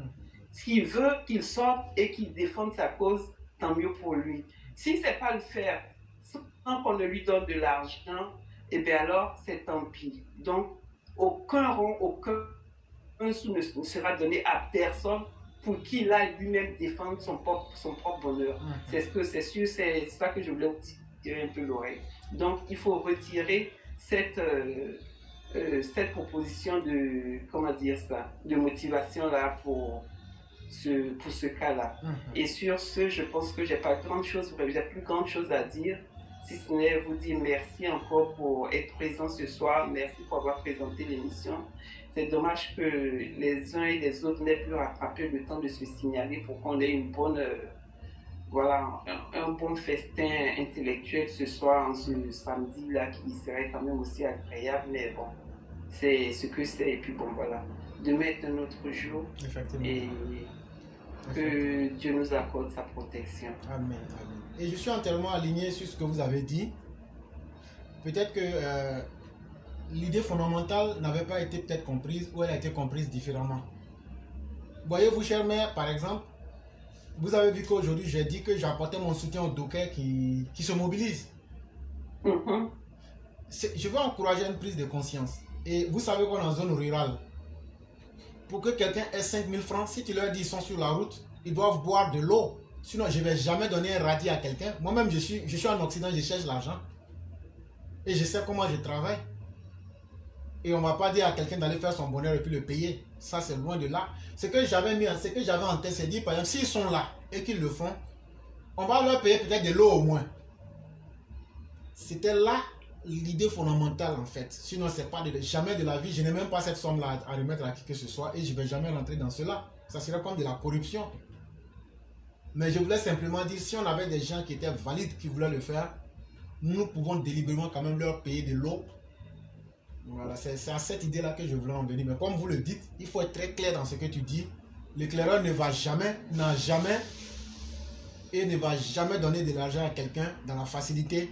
Speaker 4: S'il veut qu'il sorte et qu'il défende sa cause, tant mieux pour lui. Si c'est pas le faire, sans qu'on ne lui donne de l'argent, eh bien alors c'est tant pis. Donc aucun rond, aucun sou ne sera donné à personne pour qu'il aille lui-même défendre son propre bonheur. C'est sûr, c'est ça que je voulais vous tirer un peu l'oreille. Donc il faut retirer cette proposition de, comment dire ça, de motivation là pour ce cas-là. Et sur ce, je pense que j'ai plus grande chose à dire, si ce n'est vous dire merci encore pour être présent ce soir, merci pour avoir présenté l'émission. C'est dommage que les uns et les autres n'aient plus rattrapé le temps de se signaler pour qu'on ait une bonne, un bon festin intellectuel ce soir, ce samedi-là, qui serait quand même aussi agréable, mais bon, c'est ce que c'est, et puis bon, voilà. Demain est un autre jour. Et que Dieu nous accorde sa protection.
Speaker 3: Amen, amen. Et je suis entièrement aligné sur ce que vous avez dit. Peut-être que l'idée fondamentale n'avait pas été peut-être comprise, ou elle a été comprise différemment. Voyez-vous, chère mère, par exemple, vous avez vu qu'aujourd'hui, j'ai dit que j'apportais mon soutien aux dockers qui se mobilisent. Je veux encourager une prise de conscience. Et vous savez qu'on est en zone rurale. Pour que quelqu'un ait 5 000 francs, si tu leur dis qu'ils sont sur la route, ils doivent boire de l'eau. Sinon, je ne vais jamais donner un radis à quelqu'un. Moi-même, je suis en Occident, je cherche l'argent. Et je sais comment je travaille. Et on ne va pas dire à quelqu'un d'aller faire son bonheur et puis le payer. Ça, c'est loin de là. Ce que j'avais en tête, c'est dire, par exemple, s'ils sont là et qu'ils le font, on va leur payer peut-être de l'eau au moins. C'était là l'idée fondamentale en fait. Sinon, c'est pas jamais de la vie. Je n'ai même pas cette somme-là à remettre à qui que ce soit et je ne vais jamais rentrer dans cela. Ça serait comme de la corruption. Mais je voulais simplement dire, si on avait des gens qui étaient valides, qui voulaient le faire, nous pouvons délibérément quand même leur payer de l'eau. Voilà, c'est à cette idée-là que je voulais en venir. Mais comme vous le dites, il faut être très clair dans ce que tu dis. L'éclaireur ne va jamais, n'a jamais et ne va jamais donner de l'argent à quelqu'un dans la facilité.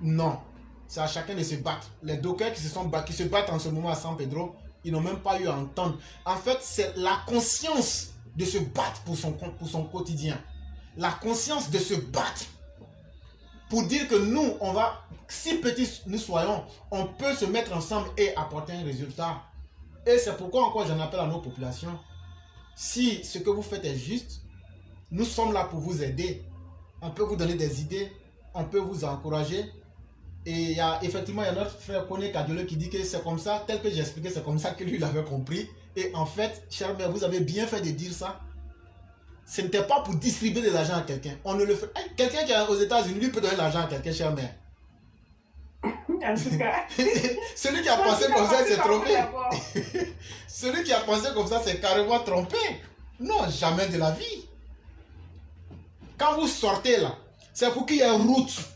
Speaker 3: Non. C'est à chacun de se battre. Les dockers qui se battent en ce moment à San Pedro, ils n'ont même pas eu à entendre. En fait, c'est la conscience de se battre pour son quotidien. La conscience de se battre. pour dire que nous, on va, si petits nous soyons, on peut se mettre ensemble et apporter un résultat. Et c'est pourquoi encore j'en appelle à nos populations. Si ce que vous faites est juste, nous sommes là pour vous aider. On peut vous donner des idées, on peut vous encourager. Et effectivement, il y a notre frère Koné Kadiolo qui dit que c'est comme ça, tel que j'ai expliqué, c'est comme ça que lui l'avait compris. Et en fait, chère mère, vous avez bien fait de dire ça. Ce n'était pas pour distribuer de l'argent à quelqu'un. On ne le fait. Quelqu'un qui est aux États-Unis, lui peut donner l'argent à quelqu'un, chère mère.
Speaker 4: En tout cas,
Speaker 3: Celui qui a pensé comme ça, c'est trompé. Celui qui a pensé comme ça, c'est carrément trompé. Non, jamais de la vie. Quand vous sortez là, c'est pour qu'il y ait une route.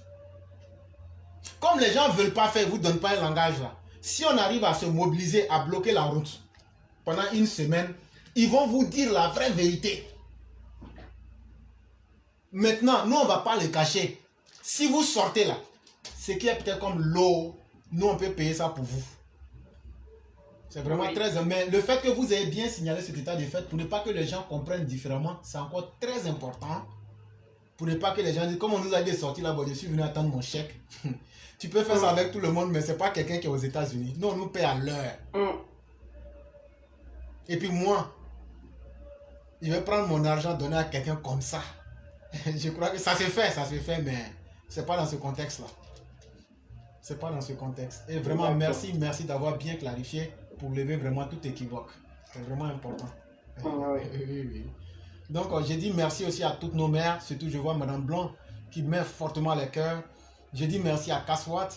Speaker 3: Comme les gens ne veulent pas faire, ils ne vous donnent pas un langage là. Si on arrive à se mobiliser, à bloquer la route pendant une semaine, ils vont vous dire la vraie vérité. Maintenant, nous, on ne va pas le cacher. Si vous sortez là, ce qui est peut-être comme l'eau, nous, on peut payer ça pour vous. C'est vraiment très... Mais le fait que vous ayez bien signalé cet état de fait, pour ne pas que les gens comprennent différemment, c'est encore très important. Pour ne pas que les gens disent, comme on nous a dit de sortir là-bas, je suis venu attendre mon chèque. Tu peux faire ça avec tout le monde, mais ce n'est pas quelqu'un qui est aux États-Unis. Non, on nous paie à l'heure. Et puis moi, je vais prendre mon argent, donner à quelqu'un comme ça. Je crois que ça se fait, mais ce n'est pas dans ce contexte-là. Ce n'est pas dans ce contexte. Et vraiment, merci d'avoir bien clarifié pour lever vraiment tout équivoque. C'est vraiment important. Oui. Donc, j'ai dit merci aussi à toutes nos mères. Surtout, je vois Madame Blanc qui met fortement les cœurs. Je dis merci à Kaswat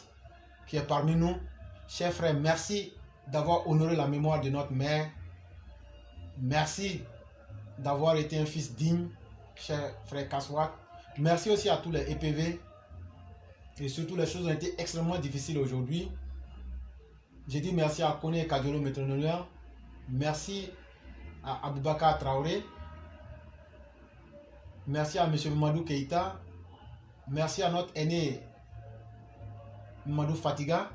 Speaker 3: qui est parmi nous. Chers frères, merci d'avoir honoré la mémoire de notre mère. Merci d'avoir été un fils digne, cher frère Kaswat. Merci aussi à tous les EPV. Et surtout, les choses ont été extrêmement difficiles aujourd'hui. J'ai dit merci à Koné Kadiolo Métronolien. Merci à Aboubakar Traoré. Merci à M. Mamadou Keïta. Merci à notre aîné Mamadou Fatiga.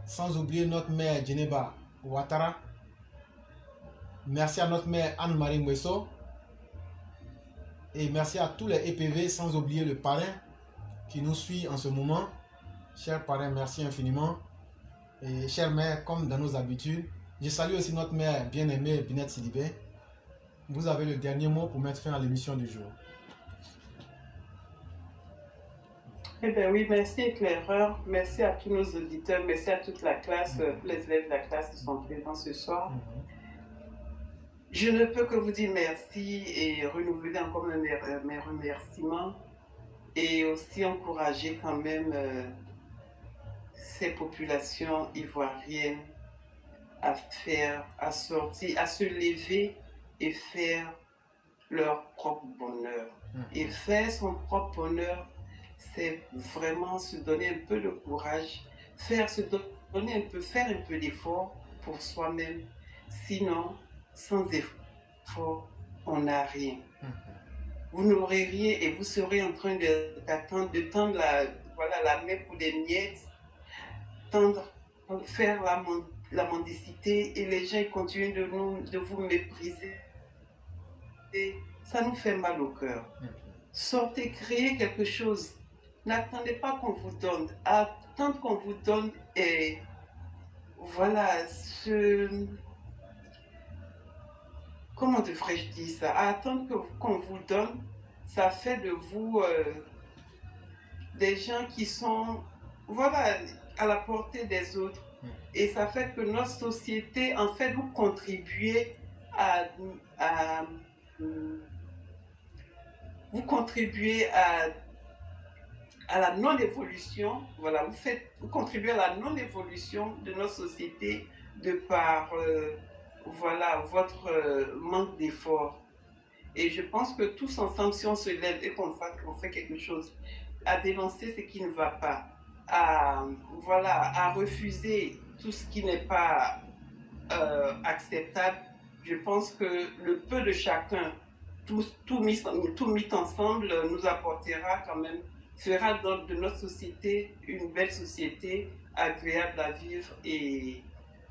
Speaker 3: Sans oublier notre mère Djeneba Ouattara. Merci à notre mère Anne-Marie Mouesso. Et merci à tous les EPV, sans oublier le parrain qui nous suit en ce moment. Cher parrain, merci infiniment. Et chère mère, comme dans nos habitudes, je salue aussi notre mère bien-aimée Binette Sidibé. Vous avez le dernier mot pour mettre fin à l'émission du jour.
Speaker 4: Eh bien oui, merci éclaireur, merci à tous nos auditeurs, merci à toute la classe, tous les élèves de la classe qui sont présents ce soir. Je ne peux que vous dire merci et renouveler encore mes remerciements et aussi encourager quand même ces populations ivoiriennes à sortir, à se lever et faire leur propre bonheur. Et faire son propre bonheur, c'est vraiment se donner un peu de courage, faire un peu d'effort pour soi-même. Sinon, sans effort, on n'a rien. Vous n'aurez rien et vous serez en train de tendre la main pour des miettes, faire la mendicité et les gens ils continuent de vous mépriser. Et ça nous fait mal au cœur. Sortez, créez quelque chose. N'attendez pas qu'on vous donne. Attendre qu'on vous donne et voilà, comment devrais-je dire ça? Attendre qu'on vous donne, ça fait de vous des gens qui sont, voilà, à la portée des autres. Et ça fait que notre société, en fait, vous contribuez à la non-évolution, voilà, vous contribuez à la non-évolution de notre société de par voilà, votre manque d'effort. Et je pense que tous ensemble, si on se lève et qu'on fait quelque chose, à dénoncer ce qui ne va pas, à refuser tout ce qui n'est pas acceptable, je pense que le peu de chacun, tout mis ensemble, nous apportera quand même, fera de notre société une belle société, agréable à vivre et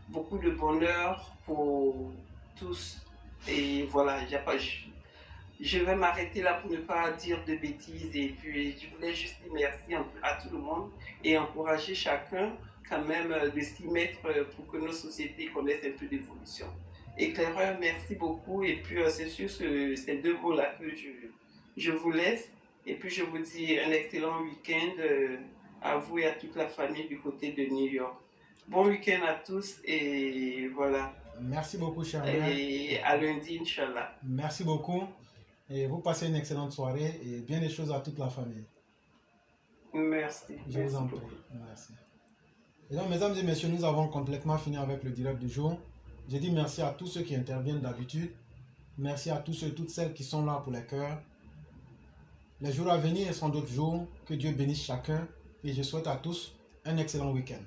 Speaker 4: beaucoup de bonheur pour tous. Et voilà, je vais m'arrêter là pour ne pas dire de bêtises. Et puis, je voulais juste dire merci à tout le monde et encourager chacun quand même de s'y mettre pour que nos sociétés connaissent un peu d'évolution. Éclaireur, merci beaucoup. Et puis, c'est sur ces deux mots-là que je vous laisse. Et puis, je vous dis un excellent week-end à vous et à toute la famille du côté de New York. Bon week-end à tous et voilà.
Speaker 3: Merci beaucoup, cher mère.
Speaker 4: Et à lundi, Inch'Allah.
Speaker 3: Merci beaucoup. Et vous passez une excellente soirée et bien des choses à toute la famille.
Speaker 4: Merci.
Speaker 3: Je vous en prie. Merci. Et donc, mesdames et messieurs, nous avons complètement fini avec le direct du jour. Je dis merci à tous ceux qui interviennent d'habitude. Merci à tous ceux et toutes celles qui sont là pour les cœurs. Les jours à venir seront d'autres jours. Que Dieu bénisse chacun. Et je souhaite à tous un excellent week-end.